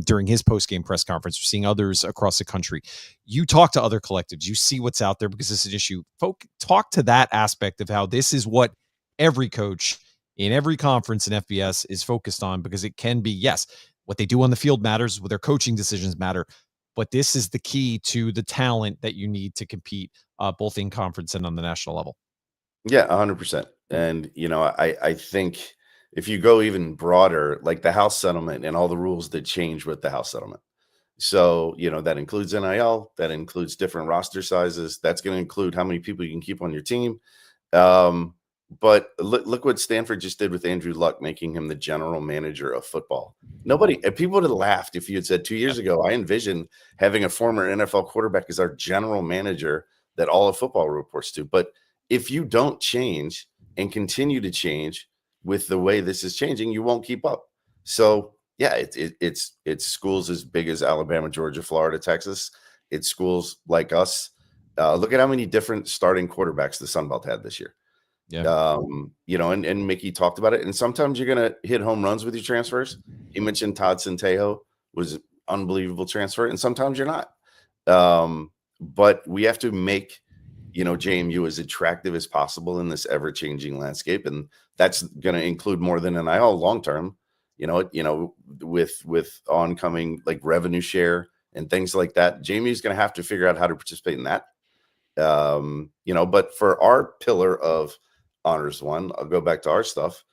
A: during his post-game press conference. We're seeing others across the country. You talk to other collectives. You see what's out there, because this is an issue. Talk to that aspect of how this is what every coach in every conference in FBS is focused on, because it can be, yes, what they do on the field matters, what their coaching decisions matter, but this is the key to the talent that you need to compete both in conference and on the national level.
G: Yeah, 100%. And, I think if you go even broader, like the House settlement and all the rules that change with the House settlement. So, that includes NIL, that includes different roster sizes. That's going to include how many people you can keep on your team. But look what Stanford just did with Andrew Luck, making him the general manager of football. People would have laughed if you had said 2 years ago, I envision having a former NFL quarterback as our general manager that all of football reports to. But if you don't change and continue to change with the way this is changing, you won't keep up. So yeah, it's schools as big as Alabama, Georgia, Florida, Texas. It's schools like us. Look at how many different starting quarterbacks the Sun Belt had this year.
C: Yeah.
G: And Mickey talked about it. And sometimes you're going to hit home runs with your transfers. He mentioned Todd Centejo was an unbelievable transfer, and sometimes you're not. But we have to make, JMU as attractive as possible in this ever-changing landscape, and that's going to include more than NIL long-term. With oncoming like revenue share and things like that. JMU is going to have to figure out how to participate in that. But for our pillar of Honors One, I'll go back to our stuff.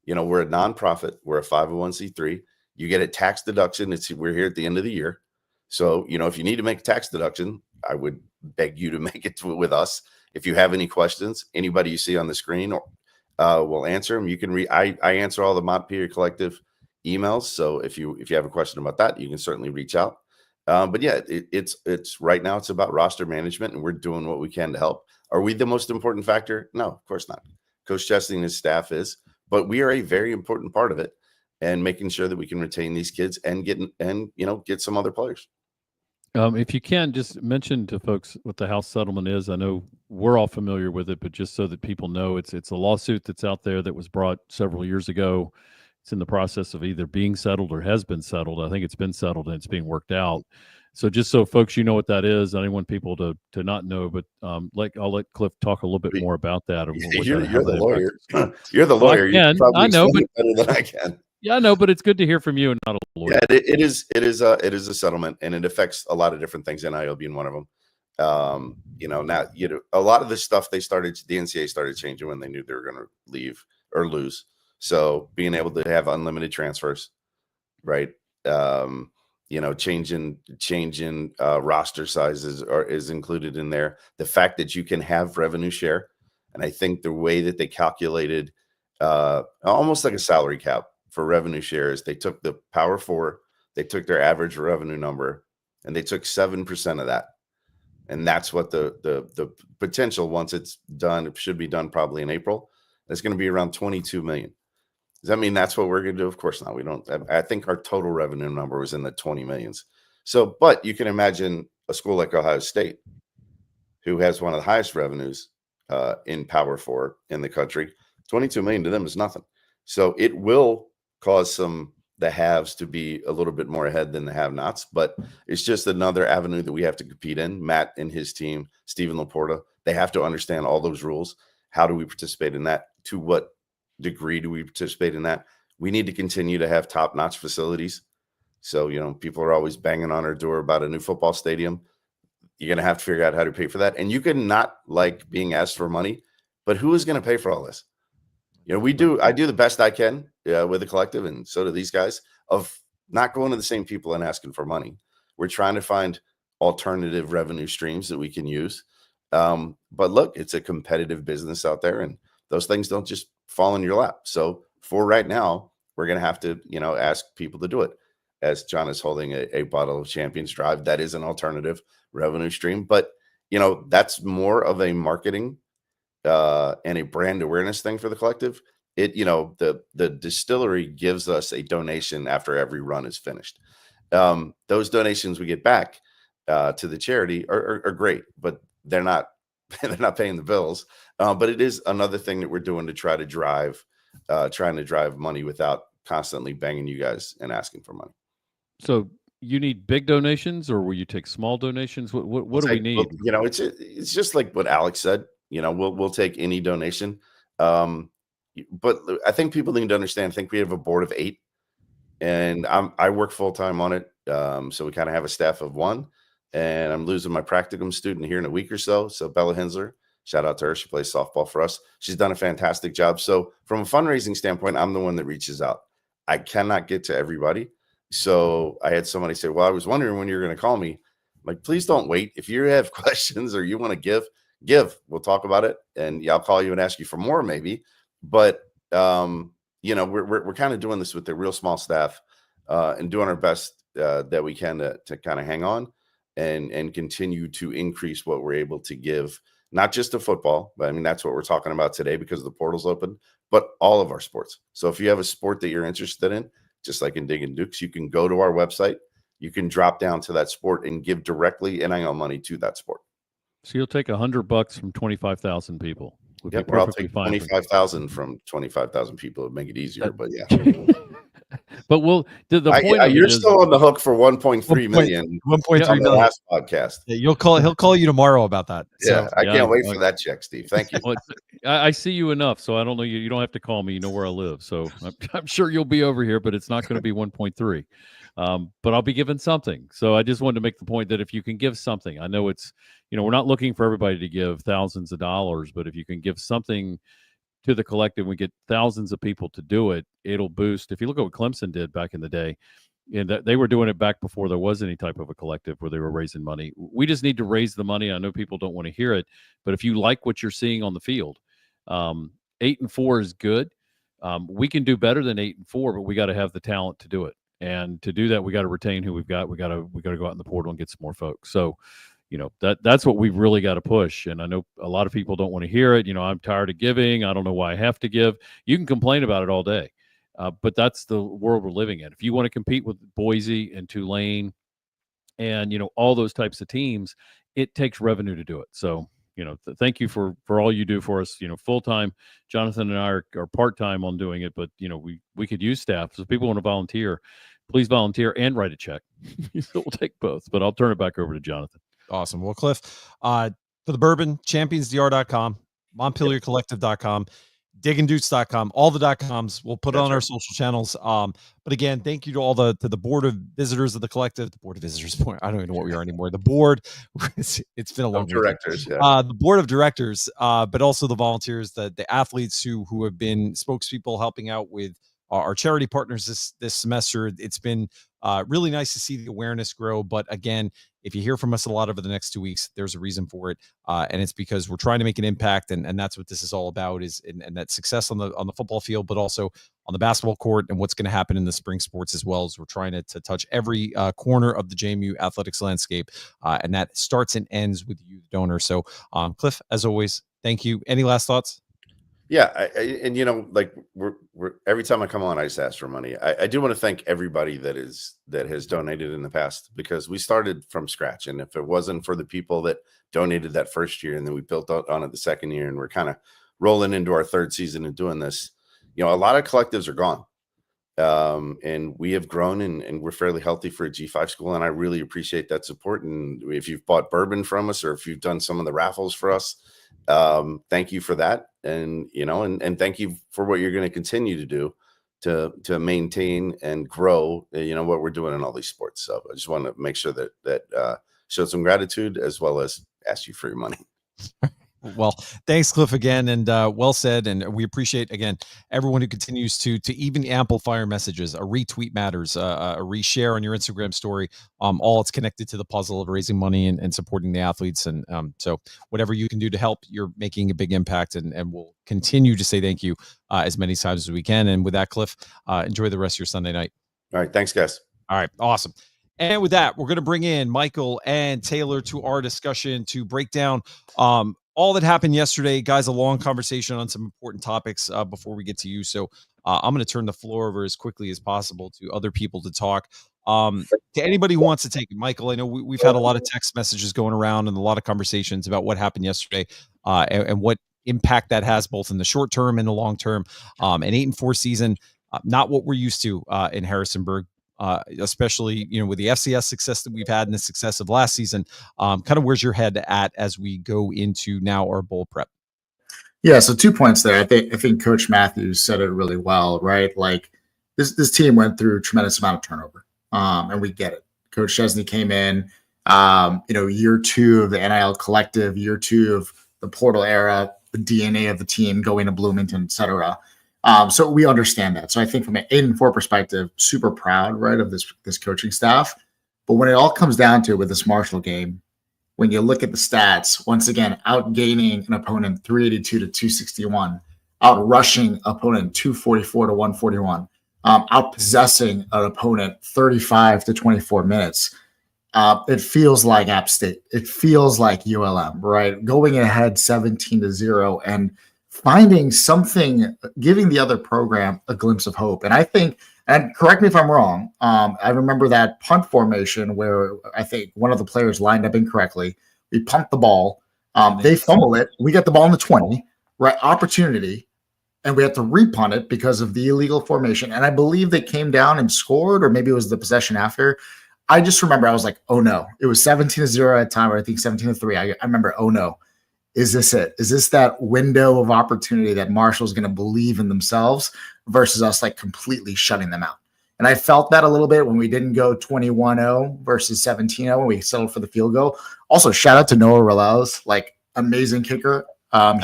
G: We're a nonprofit. We're a 501c3. You get a tax deduction. We're here at the end of the year. So, if you need to make a tax deduction, I would beg you to make it with us. If you have any questions, anybody you see on the screen, we'll answer them. You can read. I answer all the Montpelier Collective emails. So if you have a question about that, you can certainly reach out. But yeah, it's right now it's about roster management, and we're doing what we can to help. Are we the most important factor? No, of course not. Coach Chesney and his staff is, but we are a very important part of it, and making sure that we can retain these kids and get some other players.
C: If you can, just mention to folks what the house settlement is. I know we're all familiar with it, but just so that people know, it's a lawsuit that's out there that was brought several years ago. It's in the process of either being settled or has been settled. I think it's been settled and it's being worked out. So just so folks, what that is, I don't want people to not know, but I'll let Cliff talk a little bit more about that.
G: You're the lawyer. You're the lawyer.
C: I know, but
G: better than I can.
C: Yeah, I know, but it's good to hear from you and not a lawyer.
G: Yeah, it is a settlement, and it affects a lot of different things. NIL being one of them. Now a lot of the stuff the NCAA started changing when they knew they were going to leave or lose. So being able to have unlimited transfers, right? Changing roster sizes is included in there. The fact that you can have revenue share, and I think the way that they calculated, almost like a salary cap for revenue shares, they took the Power Four, they took their average revenue number, and they took 7% of that, and that's what the potential once it's done. It should be done probably in April. It's going to be around 22 million. Does that mean that's what we're going to do? Of course not. We don't. I think our total revenue number was in the 20 millions. So, but you can imagine a school like Ohio State, who has one of the highest revenues in Power Four in the country. 22 million to them is nothing. So it will cause the haves to be a little bit more ahead than the have-nots, but it's just another avenue that we have to compete in. Matt and his team, Stephen Laporta, they have to understand all those rules. How do we participate in that? To what degree do we participate in that? We need to continue to have top-notch facilities. So, people are always banging on our door about a new football stadium. You're going to have to figure out how to pay for that. And you can not like being asked for money, but who is going to pay for all this? I do the best I can with the collective, and so do these guys, of not going to the same people and asking for money. We're trying to find alternative revenue streams that we can use. But look, it's a competitive business out there, and those things don't just fall in your lap. So for right now, we're going to have to, ask people to do it. As John is holding a bottle of Champions Drive, that is an alternative revenue stream. But, that's more of a marketing and a brand awareness thing for the collective. The distillery gives us a donation after every run is finished. Those donations we get back to the charity are great, but they're not paying the bills. But it is another thing that we're doing to try to drive money without constantly banging you guys and asking for money.
C: So you need big donations, or will you take small donations? What do we need?
G: It's just like what Alex said. We'll take any donation. But I think people need to understand. I think we have a board of 8, and I work full time on it. So we kind of have a staff of 1, and I'm losing my practicum student here in a week or so. So Bella Hensler, shout out to her. She plays softball for us. She's done a fantastic job. So from a fundraising standpoint, I'm the one that reaches out. I cannot get to everybody. So I had somebody say, well, I was wondering when you were going to call me. I'm like, please don't wait. If you have questions or you want to give, give. We'll talk about it, and yeah, I'll call you and ask you for more, maybe. But we're kind of doing this with a real small staff, and doing our best that we can to kind of hang on and continue to increase what we're able to give, not just to football, but I mean that's what we're talking about today because the portal's open, but all of our sports. So if you have a sport that you're interested in, just like in Diggin Dukes, you can go to our website, you can drop down to that sport and give directly NIL money to that sport.
C: So you'll take $100 from 25,000 people.
G: Yep, or I'll take 25,000 from 25,000 people to make it easier. But yeah,
C: but the point
G: you're still on the hook for 1.3 million.
A: 1.3
G: on the
A: million.
G: last podcast.
A: Yeah, he'll call you tomorrow about that.
G: Yeah, I can't wait for that check, Steve. Thank you.
C: Well, I see you enough, so I don't know you. You don't have to call me. You know where I live, so I'm sure you'll be over here. But it's not going to be 1.3. But I'll be giving something. So I just wanted to make the point that if you can give something, I know it's, we're not looking for everybody to give thousands of dollars, but if you can give something to the collective, we get thousands of people to do it, it'll boost. If you look at what Clemson did back in the day, and they were doing it back before there was any type of a collective where they were raising money. We just need to raise the money. I know people don't want to hear it, but if you like what you're seeing on the field, 8-4 is good. We can do better than 8-4, but we got to have the talent to do it. And to do that, we got to retain who we've got. We got to go out in the portal and get some more folks. So, that's what we've really got to push. And I know a lot of people don't want to hear it. I'm tired of giving. I don't know why I have to give. You can complain about it all day, but that's the world we're living in. If you want to compete with Boise and Tulane and, all those types of teams, it takes revenue to do it. So, thank you for all you do for us. Full time. Jonathan and I are part time on doing it, but we could use staff. So if people want to volunteer, please volunteer and write a check. We'll take both. But I'll turn it back over to Jonathan.
A: Awesome. Well, Cliff, for the bourbon, championsdr.com, montpeliercollective.com, diggindukes.com, all the .coms. We'll put it on our social channels. But again, thank you to all the board of visitors of the collective, the board of visitors. I don't even know what we are anymore. The board, it's been a long
G: directors,
A: the board of directors, but also the volunteers, the athletes who have been spokespeople helping out with our charity partners this semester. It's been really nice to see the awareness grow. But again, if you hear from us a lot over the next 2 weeks, there's a reason for it. And it's because we're trying to make an impact. And that's what this is all about and that success on the football field, but also on the basketball court and what's going to happen in the spring sports as well. As we're trying to touch every corner of the JMU athletics landscape. And that starts and ends with you, the donor. So Cliff, as always, thank you. Any last thoughts?
G: Yeah, and we're every time I come on, I just ask for money. I do want to thank everybody that has donated in the past, because we started from scratch, and if it wasn't for the people that donated that first year, and then we built on it the second year, and we're kind of rolling into our third season and doing this, a lot of collectives are gone, and we have grown, and we're fairly healthy for a G5 school, and I really appreciate that support. And if you've bought bourbon from us, or if you've done some of the raffles for us, thank you for that. And and thank you for what you're going to continue to do to maintain and grow what we're doing in all these sports. So I just want to make sure that show some gratitude, as well as ask you for your money.
A: Well, thanks, Cliff, again, and well said. And we appreciate, again, everyone who continues to even amplify our messages. A retweet matters, a reshare on your Instagram story. All it's connected to the puzzle of raising money and supporting the athletes. And so whatever you can do to help, you're making a big impact. And we'll continue to say thank you as many times as we can. And with that, Cliff, enjoy the rest of your Sunday night.
G: All right. Thanks, guys.
A: All right. Awesome. And with that, we're going to bring in Michael and Taylor to our discussion to break down all that happened yesterday. Guys, a long conversation on some important topics before we get to you. So I'm going to turn the floor over as quickly as possible to other people to talk. To anybody who wants to take it, Michael, I know we've had a lot of text messages going around and a lot of conversations about what happened yesterday and what impact that has both in the short term and the long term. An 8-4 season, not what we're used to in Harrisonburg. Especially, with the FCS success that we've had and the success of last season, kind of where's your head at as we go into now our bowl prep?
B: Yeah, so 2 points there. I think Coach Matthews said it really well, right? Like this team went through a tremendous amount of turnover, and we get it. Coach Chesney came in, year 2 of the NIL collective, year 2 of the portal era, the DNA of the team going to Bloomington, et cetera. So we understand that. So I think from an 8-4 perspective, super proud, right, of this coaching staff. But when it all comes down to it with this Marshall game, when you look at the stats, once again, outgaining an opponent 382 to 261, out rushing opponent 244 to 141, outpossessing an opponent 35 to 24 minutes. It feels like App State. It feels like ULM, right? Going ahead 17 to 0 and finding something, giving the other program a glimpse of hope. And I think, and correct me if I'm wrong, I remember that punt formation where I think one of the players lined up incorrectly. We pumped the ball. They fumble it. We get the ball in the 20, right? Opportunity. And we had to repunt it because of the illegal formation. And I believe they came down and scored, or maybe it was the possession after. I just remember I was like, oh no. It was 17 to 0 at the time, or I think 17 to 3. I remember, oh no. Is this it? Is this that window of opportunity that Marshall's going to believe in themselves versus us like completely shutting them out? And I felt that a little bit when we didn't go 21-0 versus 17-0 when we settled for the field goal. Also, shout out to Noah Raleigh, like amazing kicker.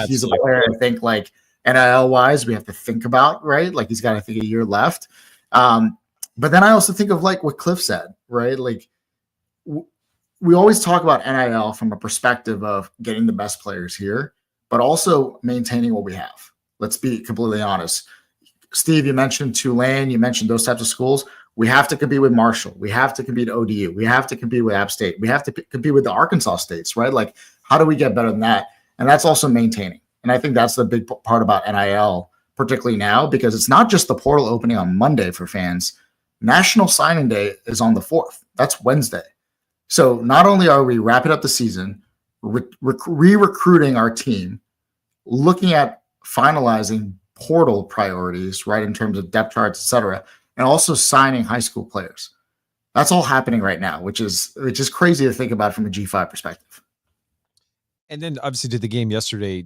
B: He's a player I think like NIL-wise we have to think about, right? Like he's got, I think, a year left. But then I also think of like what Cliff said, right? Like we always talk about NIL from a perspective of getting the best players here, but also maintaining what we have. Let's be completely honest. Steve, you mentioned Tulane, you mentioned those types of schools. We have to compete with Marshall. We have to compete with ODU. We have to compete with App State. We have to compete with the Arkansas states, right? Like, how do we get better than that? And that's also maintaining. And I think that's the big part about NIL, particularly now, because it's not just the portal opening on Monday for fans. National Signing Day is on the 4th. That's Wednesday. So not only are we wrapping up the season, re-recruiting our team, looking at finalizing portal priorities, right, in terms of depth charts, et cetera, and also signing high school players. That's all happening right now, which is crazy to think about from a G5 perspective.
A: And then obviously to the game yesterday,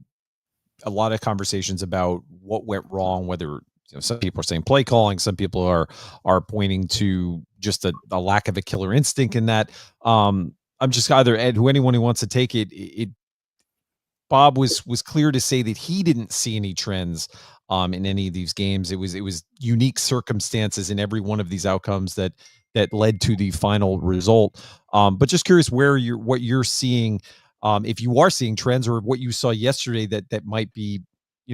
A: a lot of conversations about what went wrong, whether some people are saying play calling, some people are pointing to just a lack of a killer instinct in that. I'm just either Ed, anyone who wants to take it. Bob was clear to say that he didn't see any trends in any of these games. It was unique circumstances in every one of these outcomes that led to the final result. But just curious what you're seeing, if you are seeing trends or what you saw yesterday that might be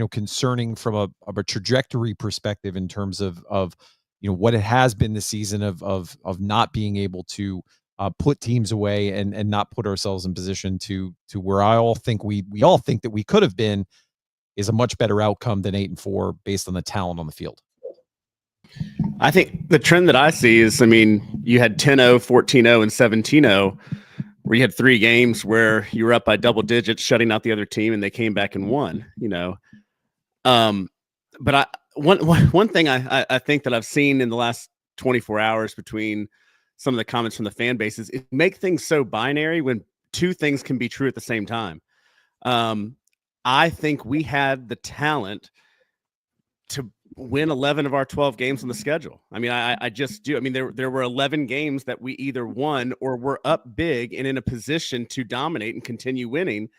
A: concerning from a trajectory perspective in terms of what it has been this season of not being able to put teams away and not put ourselves in position to where we all think that we could have been is a much better outcome than 8-4 based on the talent on the field.
D: I think the trend that I see is, you had 10-0, 14-0, and 17-0, where you had 3 games where you were up by double digits, shutting out the other team, and they came back and won, But one thing I think that I've seen in the last 24 hours between some of the comments from the fan bases is make things so binary when 2 things can be true at the same time. I think we had the talent to win 11 of our 12 games on the schedule. I just do. There were 11 games that we either won or were up big and in a position to dominate and continue winning.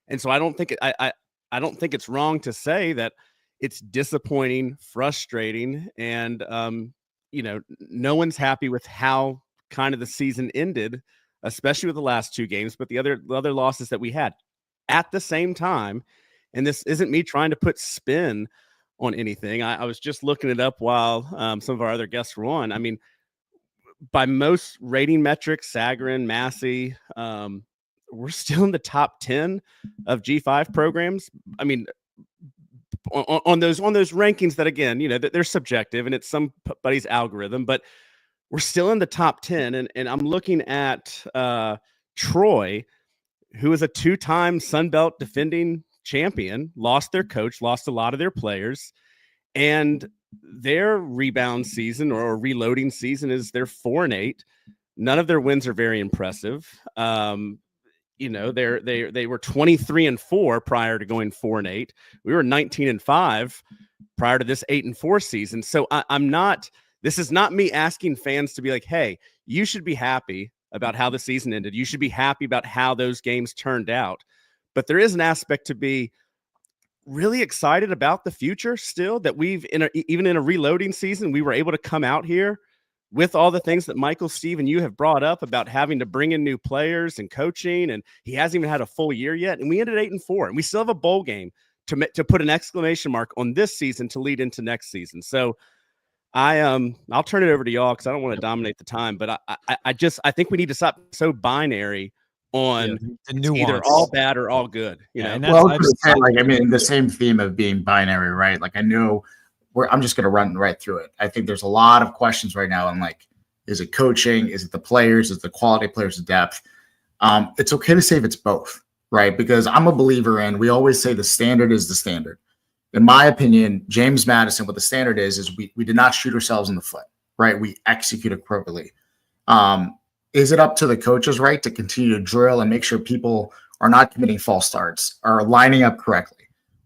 D: And so I don't think it's wrong to say that it's disappointing, frustrating, and no one's happy with how kind of the season ended, especially with the last 2 games, but the other losses that we had at the same time. And this isn't me trying to put spin on anything. I was just looking it up while some of our other guests were on. By most rating metrics, Sagarin, Massey, we're still in the top 10 of G5 programs. On those rankings that, again, they're subjective and it's somebody's algorithm, but we're still in the top 10. And I'm looking at Troy, who is a 2-time Sun Belt defending champion, lost their coach, lost a lot of their players, and their rebound season or reloading season is they're 4-8. None of their wins are very impressive. They were 23-4 prior to going 4-8. We were 19-5 prior to this 8-4 season. So this is not me asking fans to be like, hey, you should be happy about how the season ended. You should be happy about how those games turned out. But there is an aspect to be really excited about the future still, that we've even in a reloading season, we were able to come out here with all the things that Michael, Steve, and you have brought up about having to bring in new players and coaching, and he hasn't even had a full year yet, and we ended 8-4, and we still have a bowl game to put an exclamation mark on this season to lead into next season. So I'll turn it over to y'all because I don't want to dominate the time, but I think we need to stop so binary on either all bad or all good. You know,
B: well, I mean, the same theme of being binary, right? Like I know I'm just going to run right through it. I think there's a lot of questions right now on like, is it coaching? Is it the players? Is it the quality of players, the depth? It's okay to say if it's both, right? Because I'm a believer in, we always say the standard is the standard. In my opinion, James Madison, what the standard is we did not shoot ourselves in the foot, right? We execute appropriately. Is it up to the coaches, right, to continue to drill and make sure people are not committing false starts, are lining up correctly?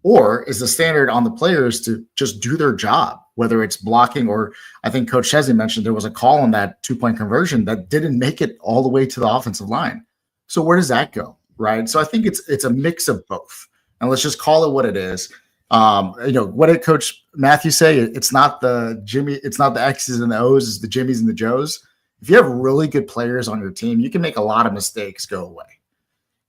B: Or is the standard on the players to just do their job, whether it's blocking or I think Coach Chesney mentioned there was a call on that 2-point conversion that didn't make it all the way to the offensive line. So where does that go, right? So I think it's a mix of both. And let's just call it what it is. What did Coach Matthew say? It's not the X's and the O's, it's the Jimmies and the Joes. If you have really good players on your team, you can make a lot of mistakes go away.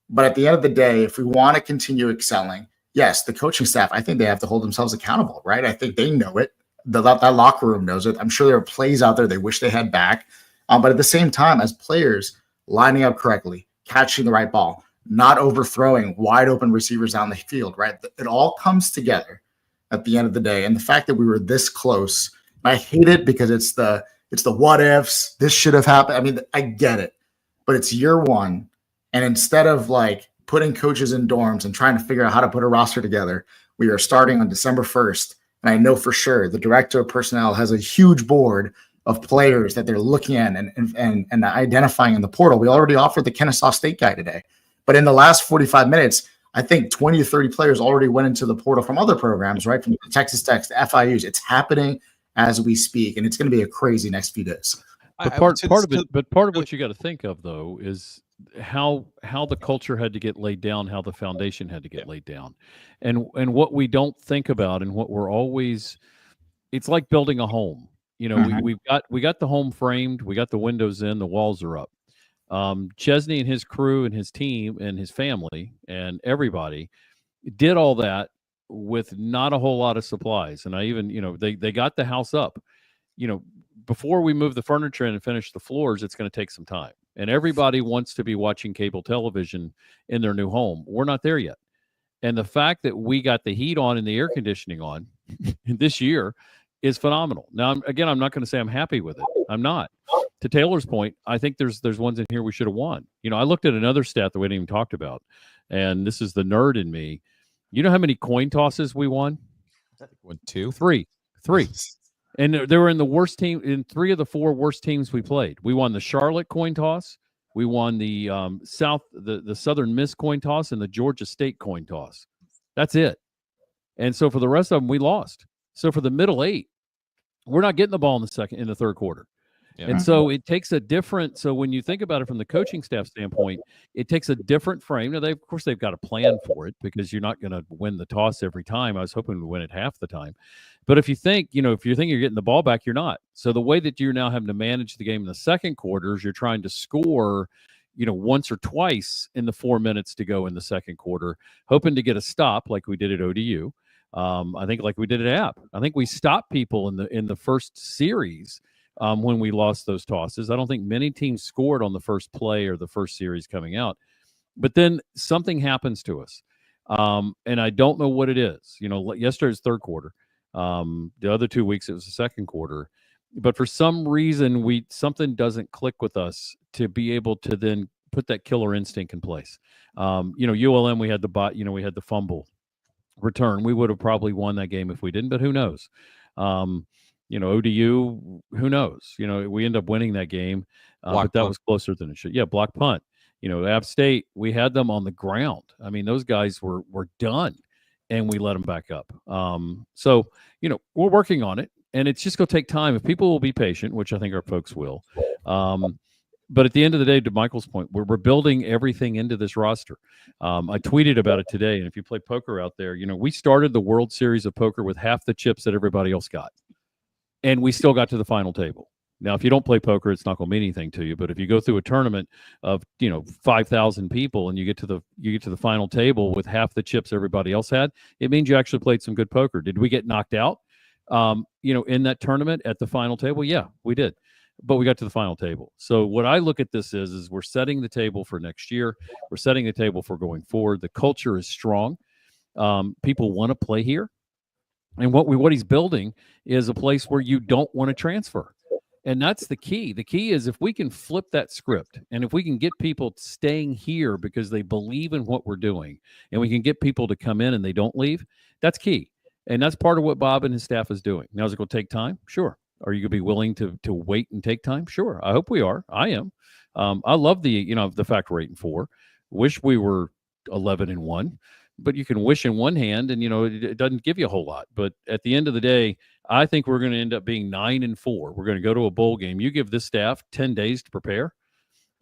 B: But at the end of the day, if we want to continue excelling, yes, the coaching staff, I think they have to hold themselves accountable, right? I think they know it. That locker room knows it. I'm sure there are plays out there they wish they had back. But at the same time, as players lining up correctly, catching the right ball, not overthrowing wide open receivers down the field, right? It all comes together at the end of the day. And the fact that we were this close, I hate it because it's the what ifs, this should have happened. I mean, I get it, but it's year one. And instead of like putting coaches in dorms and trying to figure out how to put a roster together, we are starting on December 1st. And I know for sure the director of personnel has a huge board of players that they're looking at and identifying in the portal. We already offered the Kennesaw State guy today, but in the last 45 minutes, I think 20 to 30 players already went into the portal from other programs, right? From Texas Tech to FIUs. It's happening as we speak, and it's going to be a crazy next few days.
C: But part of what you got to think of though is how the culture had to get laid down, how the foundation had to get laid down, and what we don't think about, and what we're always, it's like building a home. You know, we got the home framed, we got the windows in, the walls are up. Chesney and his crew and his team and his family and everybody did all that with not a whole lot of supplies. And I even, they got the house up, before we move the furniture in and finish the floors, it's going to take some time. And everybody wants to be watching cable television in their new home. We're not there yet. And the fact that we got the heat on and the air conditioning on this year is phenomenal. Now, I'm not going to say I'm happy with it. I'm not. To Taylor's point, I think there's ones in here we should have won. I looked at another stat that we didn't even talked about, and this is the nerd in me. You know how many coin tosses we won?
A: I think won 2.
C: 3. And they were in the worst team, in 3 of the 4 worst teams we played. We won the Charlotte coin toss. We won the the Southern Miss coin toss and the Georgia State coin toss. That's it. And so for the rest of them, we lost. So for the middle 8, we're not getting the ball in the third quarter. Yeah. And so it takes a different, so when you think about it from the coaching staff standpoint, it takes a different frame. Now, of course, they've got a plan for it because you're not going to win the toss every time. I was hoping to win it half the time. But if you think, if you're thinking you're getting the ball back, you're not. So the way that you're now having to manage the game in the second quarter is you're trying to score, once or twice in the 4 minutes to go in the second quarter, hoping to get a stop like we did at ODU. I think like we did at App. I think we stopped people in the first series. When we lost those tosses. I don't think many teams scored on the first play or the first series coming out. But then something happens to us. And I don't know what it is. Yesterday's third quarter. The other 2 weeks, it was the second quarter. But for some reason, something doesn't click with us to be able to then put that killer instinct in place. ULM, we had we had the fumble return. We would have probably won that game if we didn't, but who knows? ODU, who knows? We end up winning that game, but that was closer than it should. Yeah, block punt. App State, we had them on the ground. I mean, those guys were done, and we let them back up. So, we're working on it, and it's just going to take time. If people will be patient, which I think our folks will. But at the end of the day, to Michael's point, we're building everything into this roster. I tweeted about it today, and if you play poker out there, we started the World Series of Poker with half the chips that everybody else got. And we still got to the final table. Now, if you don't play poker, it's not going to mean anything to you. But if you go through a tournament of 5,000 people and you get to the final table with half the chips everybody else had, it means you actually played some good poker. Did we get knocked out? In that tournament at the final table? Yeah, we did. But we got to the final table. So what I look at this is we're setting the table for next year. We're setting the table for going forward. The culture is strong. People want to play here. And what he's building is a place where you don't want to transfer. And that's the key. The key is if we can flip that script and if we can get people staying here because they believe in what we're doing and we can get people to come in and they don't leave, that's key. And that's part of what Bob and his staff is doing. Now, is it going to take time? Sure. Are you going to be willing to wait and take time? Sure. I hope we are. I am. I love the fact we're 8-4. Wish we were 11-1. But you can wish in one hand and, it doesn't give you a whole lot. But at the end of the day, I think we're going to end up being 9-4. We're going to go to a bowl game. You give this staff 10 days to prepare.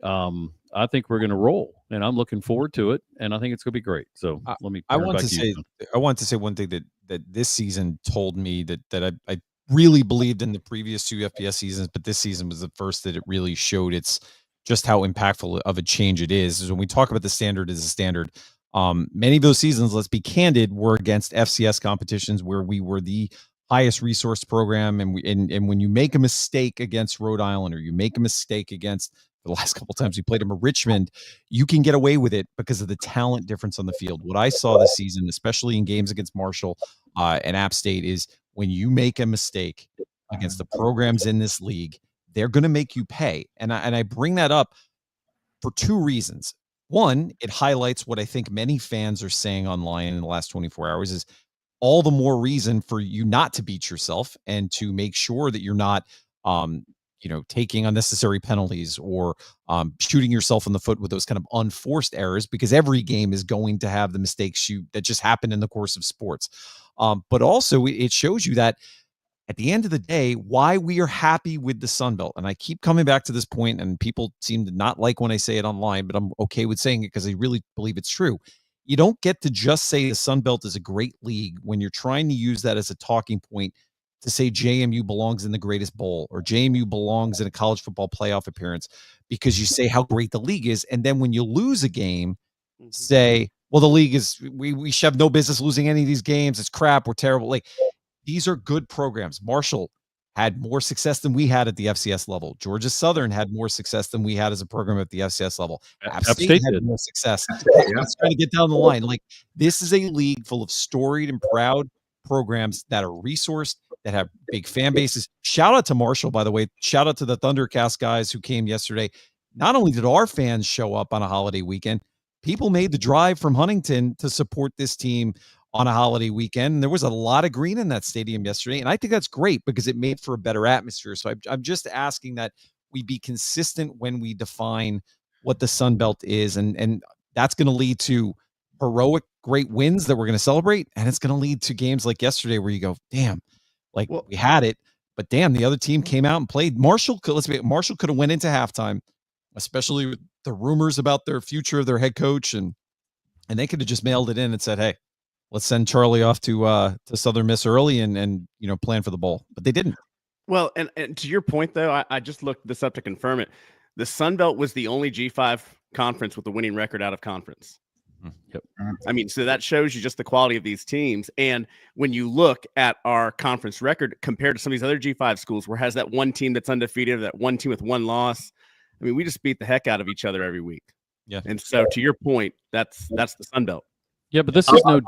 C: I think we're going to roll, and I'm looking forward to it, and I think it's going to be great. So let me.
A: I want to say one thing that this season told me that I really believed in the previous 2 FBS seasons, but this season was the first that it really showed it's just how impactful of a change it is when we talk about the standard as a standard. Many of those seasons, let's be candid, were against FCS competitions where we were the highest resource program. And when you make a mistake against Rhode Island or you make a mistake against the last couple of times we played them at Richmond, you can get away with it because of the talent difference on the field. What I saw this season, especially in games against Marshall and App State, is when you make a mistake against the programs in this league, they're going to make you pay. And I bring that up for 2 reasons. One, it highlights what I think many fans are saying online in the last 24 hours is all the more reason for you not to beat yourself and to make sure that you're not, taking unnecessary penalties or shooting yourself in the foot with those kind of unforced errors, because every game is going to have the mistakes that just happen in the course of sports. But also it shows you that at the end of the day, why we are happy with the Sun Belt. And I keep coming back to this point, and people seem to not like when I say it online, but I'm okay with saying it because I really believe it's true. You don't get to just say the Sun Belt is a great league when you're trying to use that as a talking point to say JMU belongs in the greatest bowl or JMU belongs in a college football playoff appearance because you say how great the league is. And then when you lose a game, say, well, the league is, we should have no business losing any of these games. It's crap. We're terrible. Like, these are good programs. Marshall had more success than we had at the FCS level. Georgia Southern had more success than we had as a program at the FCS level. App State had more success. Let's try to get down the line. Like, this is a league full of storied and proud programs that are resourced, that have big fan bases. Shout out to Marshall, by the way. Shout out to the Thundercast guys who came yesterday. Not only did our fans show up on a holiday weekend, people made the drive from Huntington to support this team on a holiday weekend. And there was a lot of green in that stadium yesterday. And I think that's great because it made for a better atmosphere. So I'm just asking that we be consistent when we define what the Sun Belt is. And that's going to lead to heroic, great wins that we're going to celebrate. And it's going to lead to games like yesterday where you go, damn, like we had it, but damn, the other team came out and played. Marshall could have went into halftime, especially with the rumors about their future of their head coach. And they could have just mailed it in and said, hey, let's send Charlie off to Southern Miss early and plan for the bowl. But they didn't.
D: Well, and to your point, though, I just looked this up to confirm it. The Sun Belt was the only G5 conference with a winning record out of conference.
C: Yep.
D: I mean, so that shows you just the quality of these teams. And when you look at our conference record compared to some of these other G5 schools where it has that one team that's undefeated, that one team with one loss, I mean, we just beat the heck out of each other every week.
A: Yeah.
D: And so to your point, that's the Sun Belt.
C: Yeah, but this is no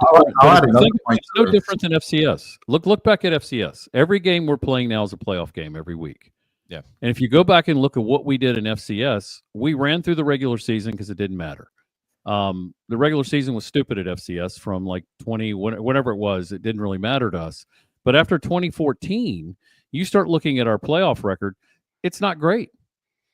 C: different than FCS. Look back at FCS. Every game we're playing now is a playoff game every week.
A: Yeah.
C: And if you go back and look at what we did in FCS, we ran through the regular season because it didn't matter. The regular season was stupid at FCS from like 20, whatever it was. It didn't really matter to us. But after 2014, you start looking at our playoff record. It's not great.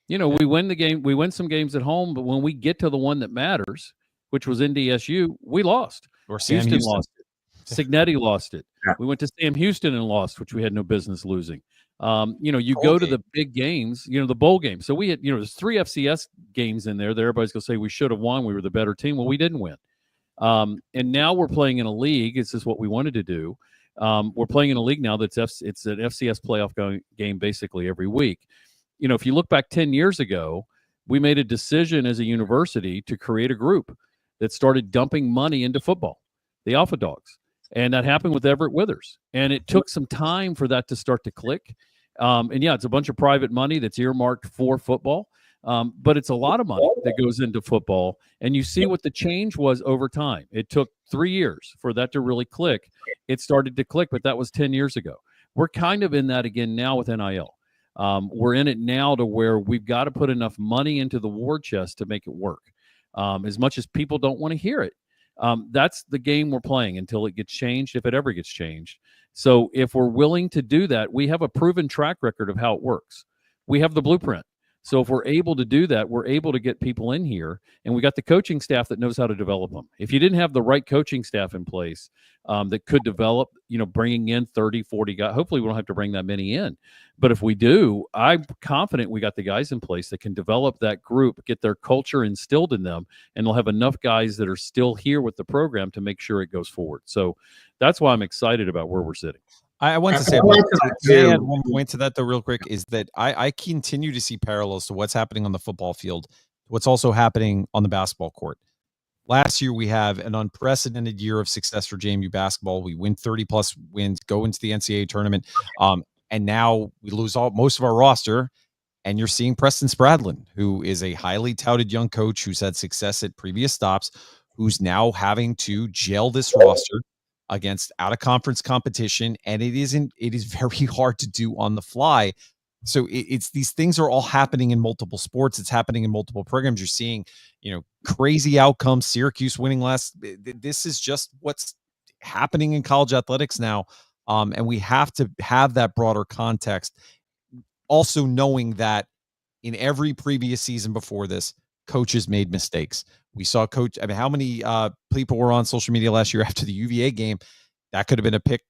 C: We win the game. We win some games at home. But when we get to the one that matters, which was NDSU, we lost.
A: Or Sam
C: Houston lost it. Signetti lost it.
B: Yeah.
C: We went to Sam Houston and lost, which we had no business losing. You go to the big games, the bowl game. So we had, there's 3 FCS games in there that everybody's going to say we should have won. We were the better team. Well, we didn't win. And now we're playing in a league. This is what we wanted to do. We're playing in a league now it's an FCS playoff game basically every week. if you look back 10 years ago, we made a decision as a university to create a group that started dumping money into football, the Alpha Dogs. And that happened with Everett Withers. And it took some time for that to start to click. And yeah, it's a bunch of private money that's earmarked for football. But it's a lot of money that goes into football. And you see what the change was over time. It took 3 years for that to really click. It started to click, but that was 10 years ago. We're kind of in that again now with NIL. We're in it now to where we've got to put enough money into the war chest to make it work. As much as people don't want to hear it. That's the game we're playing until it gets changed, if it ever gets changed. So if we're willing to do that, we have a proven track record of how it works. We have the blueprint. So if we're able to do that, we're able to get people in here, and we got the coaching staff that knows how to develop them. If you didn't have the right coaching staff in place that could develop, bringing in 30, 40 guys, hopefully we don't have to bring that many in. But if we do, I'm confident we got the guys in place that can develop that group, get their culture instilled in them, and they'll have enough guys that are still here with the program to make sure it goes forward. So that's why I'm excited about where we're sitting.
A: I want to say add one point to that, though, real quick, is that I continue to see parallels to what's happening on the football field, what's also happening on the basketball court. Last year, we have an unprecedented year of success for JMU basketball. We win 30-plus wins, go into the NCAA tournament, and now we lose most of our roster, and you're seeing Preston Spradlin, who is a highly touted young coach who's had success at previous stops, who's now having to gel this roster against out-of-conference competition, and it is very hard to do on the fly. So it's these things are all happening in multiple sports. It's happening in multiple programs. You're seeing, crazy outcomes. Syracuse winning last. This is just what's happening in college athletics now, and we have to have that broader context. Also knowing that in every previous season before this, coaches made mistakes. We saw how many people were on social media last year after the UVA game? That could have been a pick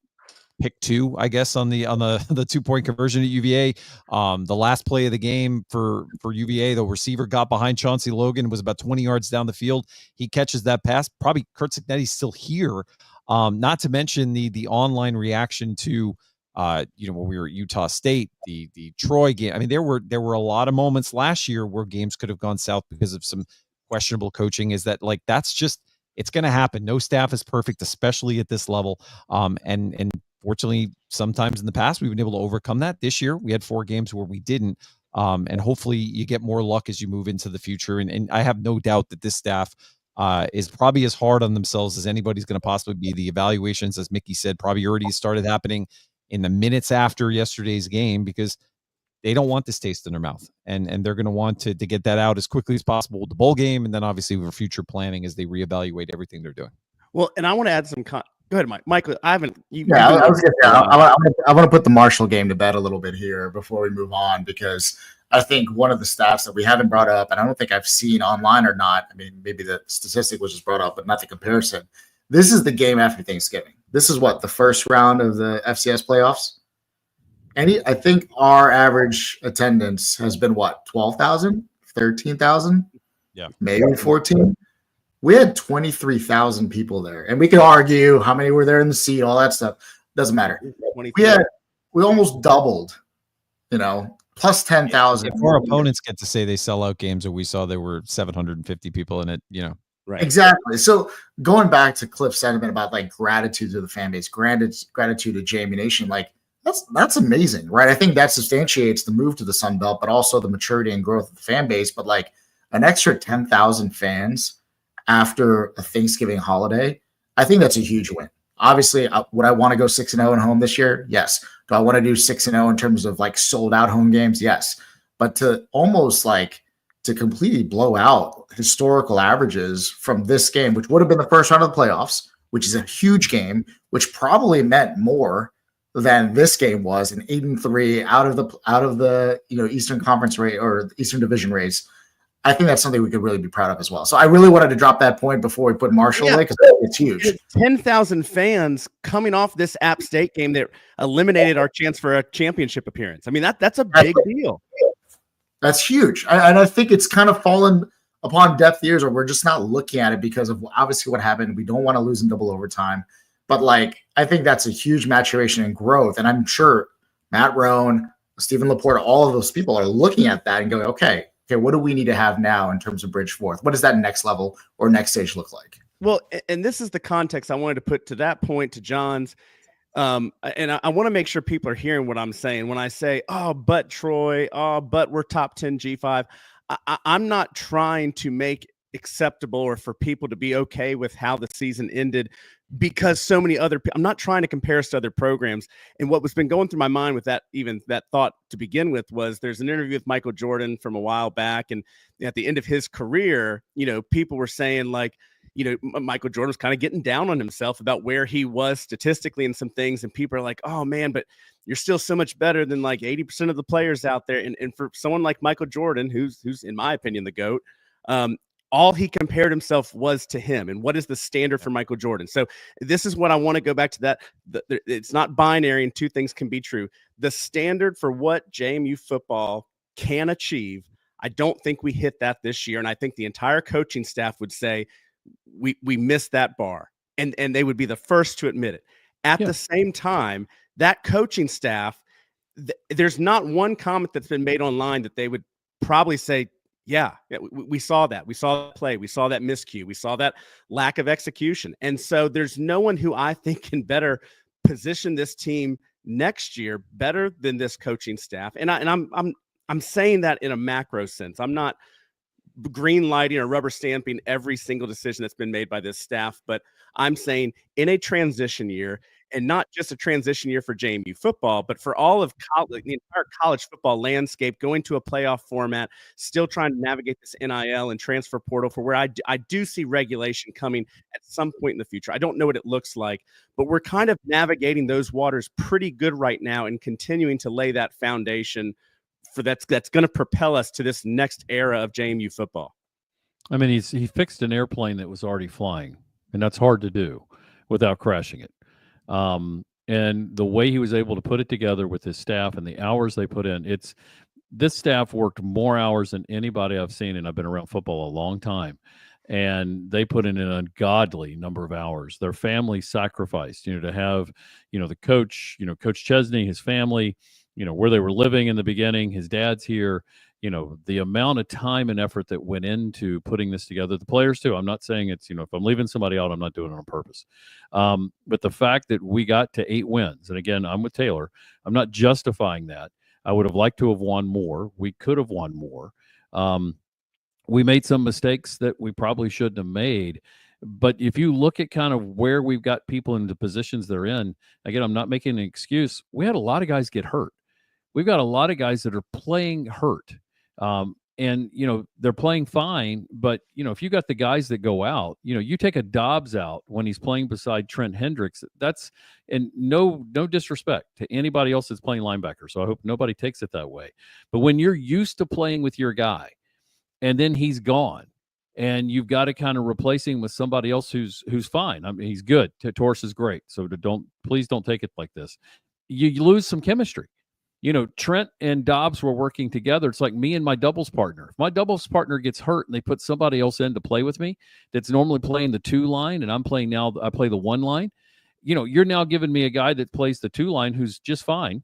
A: 2, I guess, on the 2-point conversion at UVA. The last play of the game for UVA, the receiver got behind Chauncey Logan, was about 20 yards down the field. He catches that pass. Probably Kurt Cignetti's still here. Not to mention the online reaction to when we were at Utah State, the Troy game. I mean, there were a lot of moments last year where games could have gone south because of some questionable coaching. Is that that's just, it's going to happen. No staff is perfect, especially at this level. And fortunately, sometimes in the past, we've been able to overcome that. This year, we had 4 games where we didn't. And hopefully you get more luck as you move into the future. And I have no doubt that this staff is probably as hard on themselves as anybody's going to possibly be. The evaluations, as Mickey said, probably already started happening in the minutes after yesterday's game, because they don't want this taste in their mouth, and they're going to want to get that out as quickly as possible with the bowl game, and then obviously for future planning as they reevaluate everything they're doing.
D: Well, and I want to add some. Go ahead, Mike. Michael, I haven't.
B: I want to put the Marshall game to bed a little bit here before we move on, because I think one of the stats that we haven't brought up, and I don't think I've seen online or not. I mean, maybe the statistic was just brought up, but not the comparison. This is the game after Thanksgiving. This is the first round of the FCS playoffs. I think our average attendance has been 12,000, 13,000, maybe 14. We had 23,000 people there, and we could argue how many were there in the seat, all that stuff. Doesn't matter. We almost doubled, plus 10,000.
A: If our opponents get to say they sell out games, or we saw there were 750 people in it,
D: Right.
B: Exactly. So going back to Cliff's sentiment about gratitude to the fan base, gratitude to JMU Nation, that's amazing, right? I think that substantiates the move to the Sun Belt, but also the maturity and growth of the fan base. But an extra 10,000 fans after a Thanksgiving holiday, I think that's a huge win. Obviously, would I want to go 6-0 at home this year? Yes. Do I want to do 6-0 in terms of sold out home games? Yes. But to almost to completely blow out historical averages from this game, which would have been the first round of the playoffs, which is a huge game, which probably meant more than this game was, an 8-3 out of the Eastern Conference race or Eastern Division race. I think that's something we could really be proud of as well. So I really wanted to drop that point before we put Marshall away, because it's huge.
D: 10,000 fans coming off this App State game that eliminated our chance for a championship appearance. I mean, that's a big deal.
B: That's huge. And I think it's kind of fallen upon deaf ears, or we're just not looking at it because of obviously what happened. We don't want to lose in double overtime. But I think that's a huge maturation and growth. And I'm sure Matt Roan, Stephen Laporta, all of those people are looking at that and going, okay, what do we need to have now in terms of bridge forth? What does that next level or next stage look like?
D: Well, and this is the context I wanted to put to that point, to John's. And I want to make sure people are hearing what I'm saying when I say, oh, but Troy, oh, but we're top 10 G5. I'm not trying to make acceptable or for people to be okay with how the season ended, because so many other, I'm not trying to compare us to other programs. And what was been going through my mind with that, even that thought to begin with, was there's an interview with Michael Jordan from a while back. And at the end of his career, people were saying like, Michael Jordan was kind of getting down on himself about where he was statistically and some things. And people are like, oh man, but you're still so much better than like 80% of the players out there. And for someone like Michael Jordan, who's in my opinion, the GOAT, all he compared himself was to him. And what is the standard for Michael Jordan? So this is what I want to go back to, that it's not binary and two things can be true. The standard for what JMU football can achieve, I don't think we hit that this year. And I think the entire coaching staff would say we missed that bar, and they would be the first to admit it. At the same time, that coaching staff, there's not one comment that's been made online that they would probably say, yeah, we saw that. We saw that play. We saw that miscue. We saw that lack of execution. And so there's no one who I think can better position this team next year better than this coaching staff. And I'm saying that in a macro sense. I'm not green lighting or rubber stamping every single decision that's been made by this staff, but I'm saying in a transition year, and not just a transition year for JMU football, but for all of college, the entire college football landscape, going to a playoff format, still trying to navigate this NIL and transfer portal, for where I do see regulation coming at some point in the future. I don't know what it looks like, but we're kind of navigating those waters pretty good right now and continuing to lay that foundation for that's going to propel us to this next era of JMU football.
C: I mean, he fixed an airplane that was already flying, and that's hard to do without crashing it. And the way he was able to put it together with his staff and the hours they put in, this staff worked more hours than anybody I've seen, and I've been around football a long time. And they put in an ungodly number of hours. Their family sacrificed, to have, the coach, Coach Chesney, his family, where they were living in the beginning, his dad's here, the amount of time and effort that went into putting this together, the players too. I'm not saying it's, if I'm leaving somebody out, I'm not doing it on purpose. But the fact that we got to 8 wins, and again, I'm with Taylor, I'm not justifying that. I would have liked to have won more. We could have won more. We made some mistakes that we probably shouldn't have made. But if you look at kind of where we've got people in the positions they're in, again, I'm not making an excuse. We had a lot of guys get hurt. We've got a lot of guys that are playing hurt. And, they're playing fine. But, if you got the guys that go out, you take a Dobbs out when he's playing beside Trent Hendricks, and no disrespect to anybody else that's playing linebacker. So I hope nobody takes it that way. But when you're used to playing with your guy and then he's gone, and you've got to kind of replace him with somebody else who's fine. I mean, he's good. Torres is great. So please don't take it like this. You lose some chemistry. Trent and Dobbs were working together. It's like me and my doubles partner. If my doubles partner gets hurt and they put somebody else in to play with me that's normally playing the 2 line, and I play the 1 line, you're now giving me a guy that plays the 2 line who's just fine.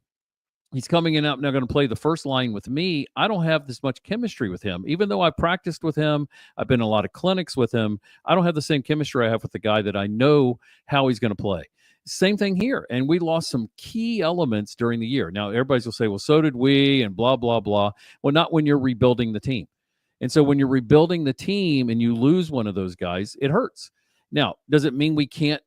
C: He's coming in out now going to play the first line with me. I don't have this much chemistry with him. Even though I practiced with him, I've been in a lot of clinics with him, I don't have the same chemistry I have with the guy that I know how he's going to play. Same thing here. And we lost some key elements during the year. Now, everybody's will say, well, so did we, and blah, blah, blah. Well, not when you're rebuilding the team. And so when you're rebuilding the team and you lose one of those guys, it hurts. Now, does it mean we can't,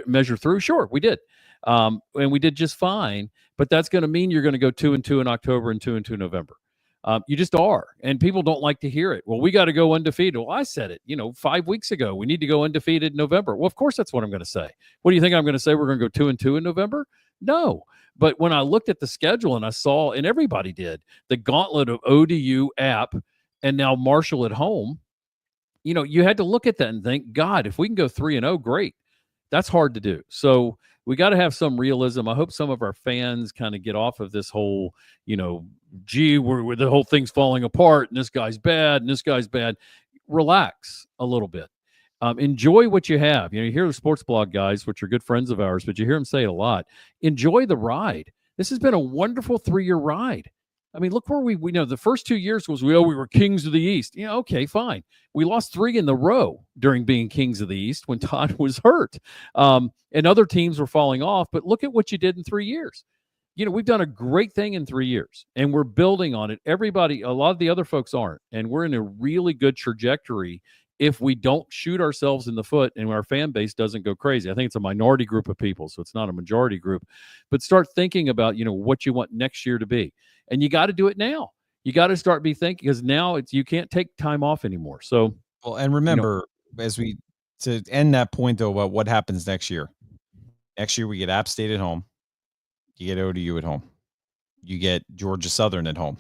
C: measure through? Sure, we did. And we did just fine, but that's going to mean you're going to go 2-2 in October and 2-2 in November. You just are. And people don't like to hear it. Well, we got to go undefeated. Well, I said it, 5 weeks ago, we need to go undefeated in November. Well, of course, that's what I'm going to say. What do you think I'm going to say? We're going to go 2-2 in November? No. But when I looked at the schedule and I saw, and everybody did, the gauntlet of ODU, App, and now Marshall at home, you had to look at that and think, God, if we can go 3-0, great. That's hard to do. So we got to have some realism. I hope some of our fans kind of get off of this whole, gee, we're the whole thing's falling apart and this guy's bad and this guy's bad. Relax a little bit. Enjoy what you have. You hear the sports blog guys, which are good friends of ours, but you hear them say it a lot. Enjoy the ride. This has been a wonderful 3-year ride. I mean, look where we know the first 2 years was we were kings of the East. Yeah, okay, fine. We lost 3 in the row during being kings of the East when Todd was hurt, and other teams were falling off. But look at what you did in 3 years. We've done a great thing in 3 years, and we're building on it. Everybody, a lot of the other folks aren't, and we're in a really good trajectory if we don't shoot ourselves in the foot and our fan base doesn't go crazy. I think it's a minority group of people, so it's not a majority group. But start thinking about, what you want next year to be. And you got to do it now. You got to start thinking, because now you can't take time off anymore. So,
A: well, and remember, to end that point though about what happens next year. Next year we get App State at home. You get ODU at home. You get Georgia Southern at home.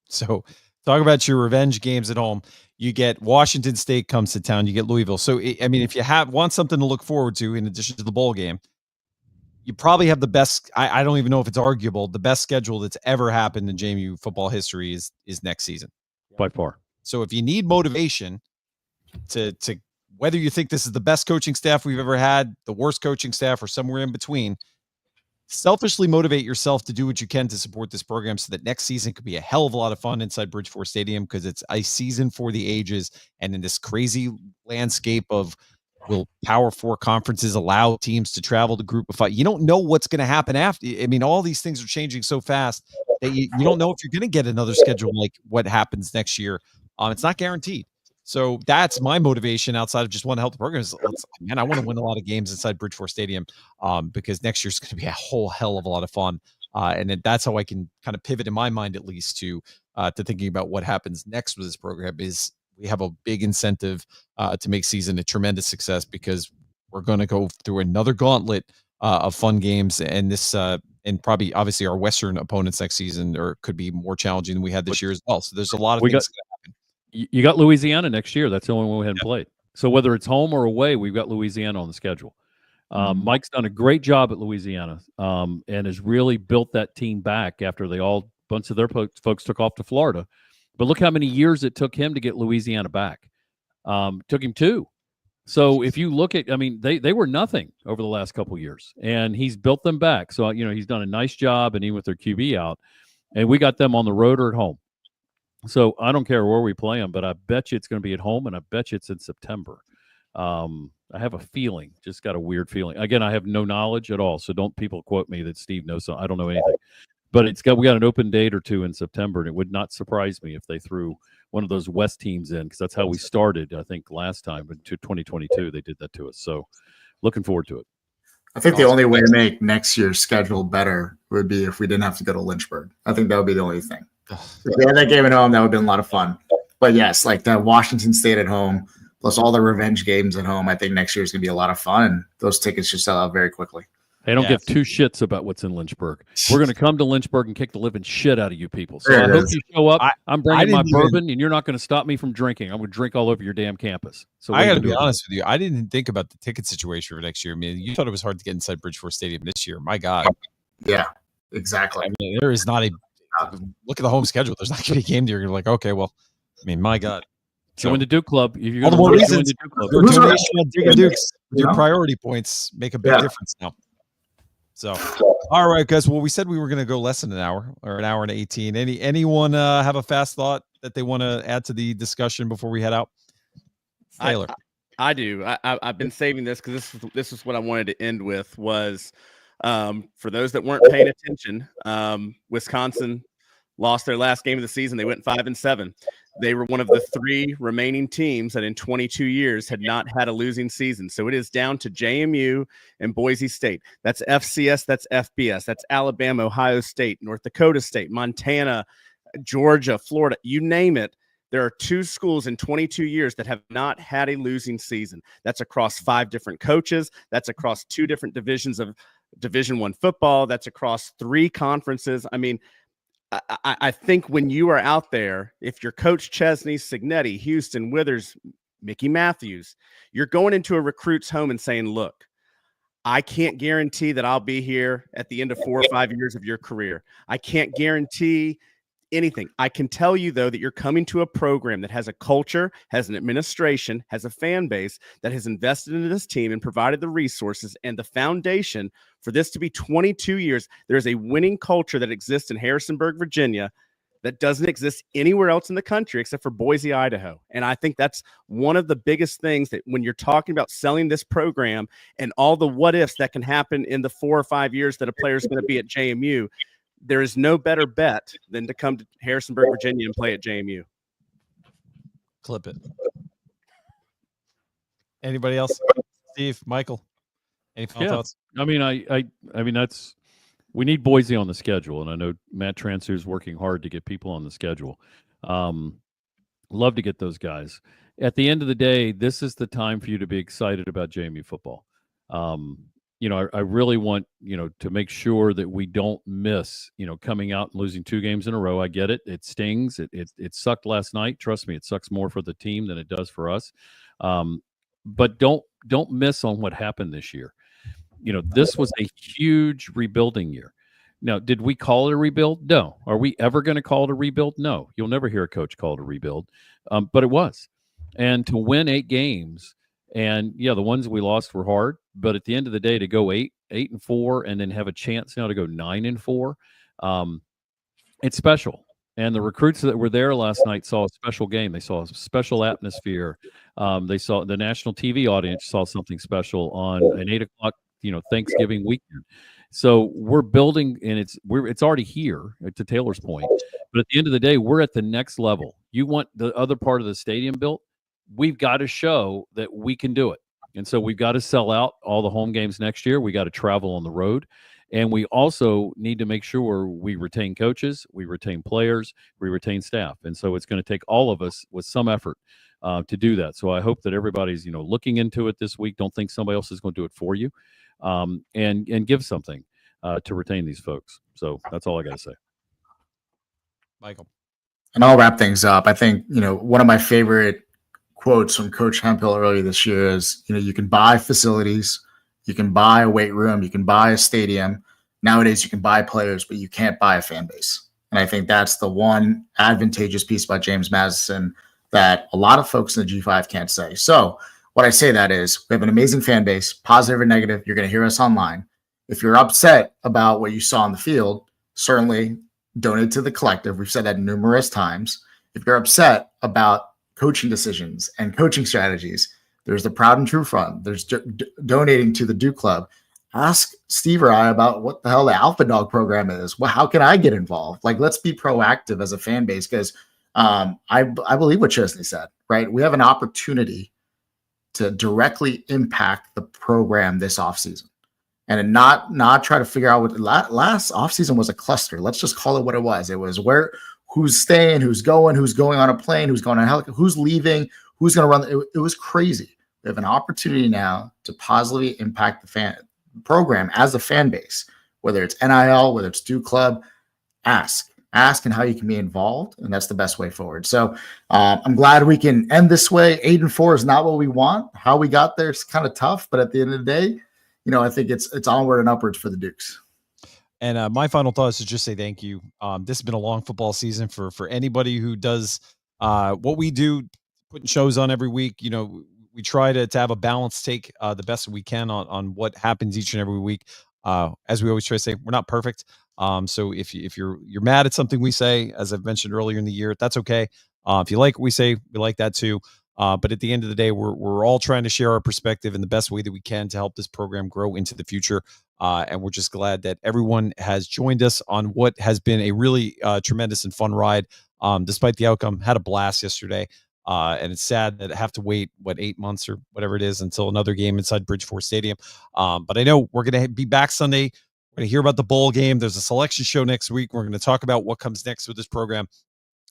A: So talk about your revenge games at home. You get Washington State comes to town. You get Louisville. So, if you want something to look forward to in addition to the bowl game, you probably have the best. I don't even know if it's arguable. The best schedule that's ever happened in JMU football history is next season.
C: By far.
A: So if you need motivation to whether you think this is the best coaching staff we've ever had, the worst coaching staff, or somewhere in between, selfishly motivate yourself to do what you can to support this program so that next season could be a hell of a lot of fun inside Bridgeford Stadium, because it's a season for the ages. And in this crazy landscape of, will Power 4 conferences allow teams to travel to Group of 5? You don't know what's going to happen after. I mean, all these things are changing so fast that you don't know if you're going to get another schedule like what happens next year. It's not guaranteed. So that's my motivation outside of just want to help the programs. Man, I want to win a lot of games inside Bridgeford Stadium, because next year's going to be a whole hell of a lot of fun. And that's how I can kind of pivot in my mind, at least, to thinking about what happens next with this program. Is we have a big incentive to make season a tremendous success, because we're going to go through another gauntlet of fun games, and this and probably obviously our Western opponents next season could be more challenging than we had this year as well. So there's a lot of things that happen.
C: You got Louisiana next year. That's the only one we hadn't played. So whether it's home or away, we've got Louisiana on the schedule. Mike's done a great job at Louisiana, and has really built that team back after bunch of their folks took off to Florida. But look how many years it took him to get Louisiana back. Took him 2. So if you look at, they were nothing over the last couple of years, and he's built them back. So, he's done a nice job, and even with their QB out, and we got them on the road or at home. So I don't care where we play them, but I bet you it's going to be at home, and I bet you it's in September. I have a feeling, just got a weird feeling. Again, I have no knowledge at all, so don't people quote me that Steve knows something. I don't know anything. But we got an open date or 2 in September, and it would not surprise me if they threw one of those West teams in, because that's how we started, I think, last time in 2022. They did that to us. So looking forward to it.
B: I think the only way to make next year's schedule better would be if we didn't have to go to Lynchburg. I think that would be the only thing. If we had that game at home, that would have been a lot of fun. But yes, like the Washington State at home, plus all the revenge games at home, I think next year is going to be a lot of fun. And those tickets should sell out very quickly.
C: Hey, don't give 2 shits about what's in Lynchburg. We're going to come to Lynchburg and kick the living shit out of you people. So I hope you show up. I'm bringing my bourbon, and you're not going to stop me from drinking. I'm going to drink all over your damn campus. So
A: I got to be honest with you. I didn't think about the ticket situation for next year. I mean, you thought it was hard to get inside Bridgeford Stadium this year. My God.
B: Yeah, exactly.
A: I mean, there is not look at the home schedule. There's not going to be a game there. You're like, okay, well, I mean, my God.
C: Join the Duke Club.
A: All the more reasons. Your donation at Diggin Dukes, your priority points make a big difference now. So, all right, guys. Well, we said we were going to go less than an hour, or an hour and 18. Anyone have a fast thought that they want to add to the discussion before we head out? Taylor.
D: I do. I've been saving this because this is what I wanted to end with was for those that weren't paying attention, Wisconsin lost their last game of the season. They went 5-7. They were one of the 3 remaining teams that in 22 years had not had a losing season. So it is down to JMU and Boise State. That's FCS. That's FBS. That's Alabama, Ohio State, North Dakota State, Montana, Georgia, Florida, you name it. There are 2 schools in 22 years that have not had a losing season. That's across 5 different coaches. That's across 2 different divisions of Division I football. That's across 3 conferences. I mean, I think when you are out there, if you're Coach Chesney, Signetti, Houston, Withers, Mickey Matthews, you're going into a recruit's home and saying, look, I can't guarantee that I'll be here at the end of 4 or 5 years of your career. I can't guarantee anything. I can tell you, though, that you're coming to a program that has a culture, has an administration, has a fan base that has invested in this team and provided the resources and the foundation for this to be 22 years. There is a winning culture that exists in Harrisonburg, Virginia, that doesn't exist anywhere else in the country except for Boise, Idaho. And I think that's one of the biggest things, that when you're talking about selling this program and all the what ifs that can happen in the 4 or 5 years that a player is going to be at JMU, there is no better bet than to come to Harrisonburg, Virginia and play at JMU.
A: Clip it. Anybody else? Steve, Michael, any final thoughts?
C: I mean, that's, we need Boise on the schedule, and I know Matt Transer is working hard to get people on the schedule. Love to get those guys. At the end of the day, this is the time for you to be excited about JMU football. I really want, to make sure that we don't miss, coming out and losing 2 games in a row. I get it. It stings. It sucked last night. Trust me, it sucks more for the team than it does for us. But don't miss on what happened this year. This was a huge rebuilding year. Now, did we call it a rebuild? No. Are we ever going to call it a rebuild? No. You'll never hear a coach call it a rebuild. But it was. And to win 8 games, and the ones we lost were hard, but at the end of the day, to go 8-4, and then have a chance now to go 9-4, it's special. And the recruits that were there last night saw a special game. They saw a special atmosphere. They saw the national TV audience saw something special on an 8 o'clock, Thanksgiving weekend. So we're building, and it's already here, to Taylor's point. But at the end of the day, we're at the next level. You want the other part of the stadium built? We've got to show that we can do it. And so we've got to sell out all the home games next year. We got to travel on the road. And we also need to make sure we retain coaches, we retain players, we retain staff. And so it's going to take all of us with some effort to do that. So I hope that everybody's, looking into it this week. Don't think somebody else is going to do it for you, and give something to retain these folks. So that's all I got to say.
A: Michael.
B: And I'll wrap things up. I think, one of my favorite quotes from Coach Hemphill earlier this year is, you can buy facilities, you can buy a weight room, you can buy a stadium. Nowadays, you can buy players, but you can't buy a fan base. And I think that's the one advantageous piece about James Madison that a lot of folks in the G5 can't say. So what I say that is, we have an amazing fan base, positive or negative. You're going to hear us online. If you're upset about what you saw on the field, certainly donate to the collective. We've said that numerous times. If you're upset about coaching decisions and coaching strategies, there's the Proud and True Fund. There's donating to the Duke Club. Ask Steve or I about what the hell the Alpha Dog program is. Well, how can I get involved? Let's be proactive as a fan base, because I believe what Chesney said, right? We have an opportunity to directly impact the program this offseason, and not try to figure out what last offseason was. A cluster. Let's just call it what it was. It was who's staying, who's going on a plane, who's going on a helicopter, who's leaving, who's going to run. It was crazy. We have an opportunity now to positively impact the fan program as a fan base, whether it's NIL, whether it's Duke Club. Ask and how you can be involved, and that's the best way forward. So I'm glad we can end this way. 8-4 is not what we want. How we got there is kind of tough, but at the end of the day, I think it's onward and upwards for the Dukes.
A: And my final thought is to just say thank you. This has been a long football season for anybody who does what we do, putting shows on every week. We try to have a balanced take, the best we can on what happens each and every week. As we always try to say, we're not perfect. So if you're mad at something we say, as I've mentioned earlier in the year, that's okay. If you like what we say, we like that too. But at the end of the day, we're all trying to share our perspective in the best way that we can to help this program grow into the future. And we're just glad that everyone has joined us on what has been a really tremendous and fun ride. Despite the outcome, had a blast yesterday. And it's sad that I have to wait 8 months or whatever it is until another game inside Bridgeport Stadium. But I know we're going to be back Sunday. We're going to hear about the bowl game. There's a selection show next week. We're going to talk about what comes next with this program.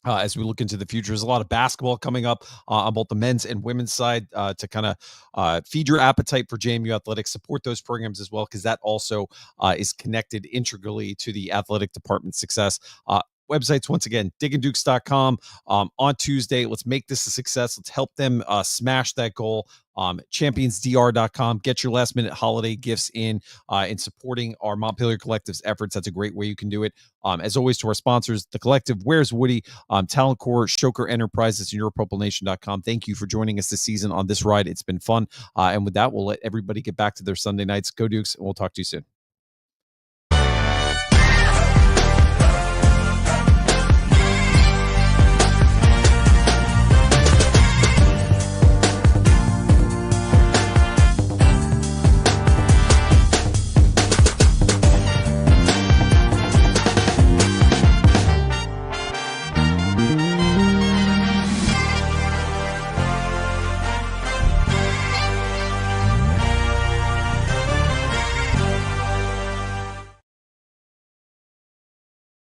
A: As we look into the future, there's a lot of basketball coming up on both the men's and women's side to kind of feed your appetite for JMU athletics, support those programs as well, because that also is connected integrally to the athletic department success. websites, once again, diggindukes.com. On Tuesday, let's make this a success. Let's help them smash that goal. Championsdr.com. Get your last minute holiday gifts in supporting our Montpelier Collective's efforts. That's a great way you can do it. As always, to our sponsors, The Collective, Where's Woody, Talent Core, Shoker Enterprises, and EuroPurpleNation.com. Thank you for joining us this season on this ride. It's been fun. And with that, we'll let everybody get back to their Sunday nights. Go Dukes, and we'll talk to you soon.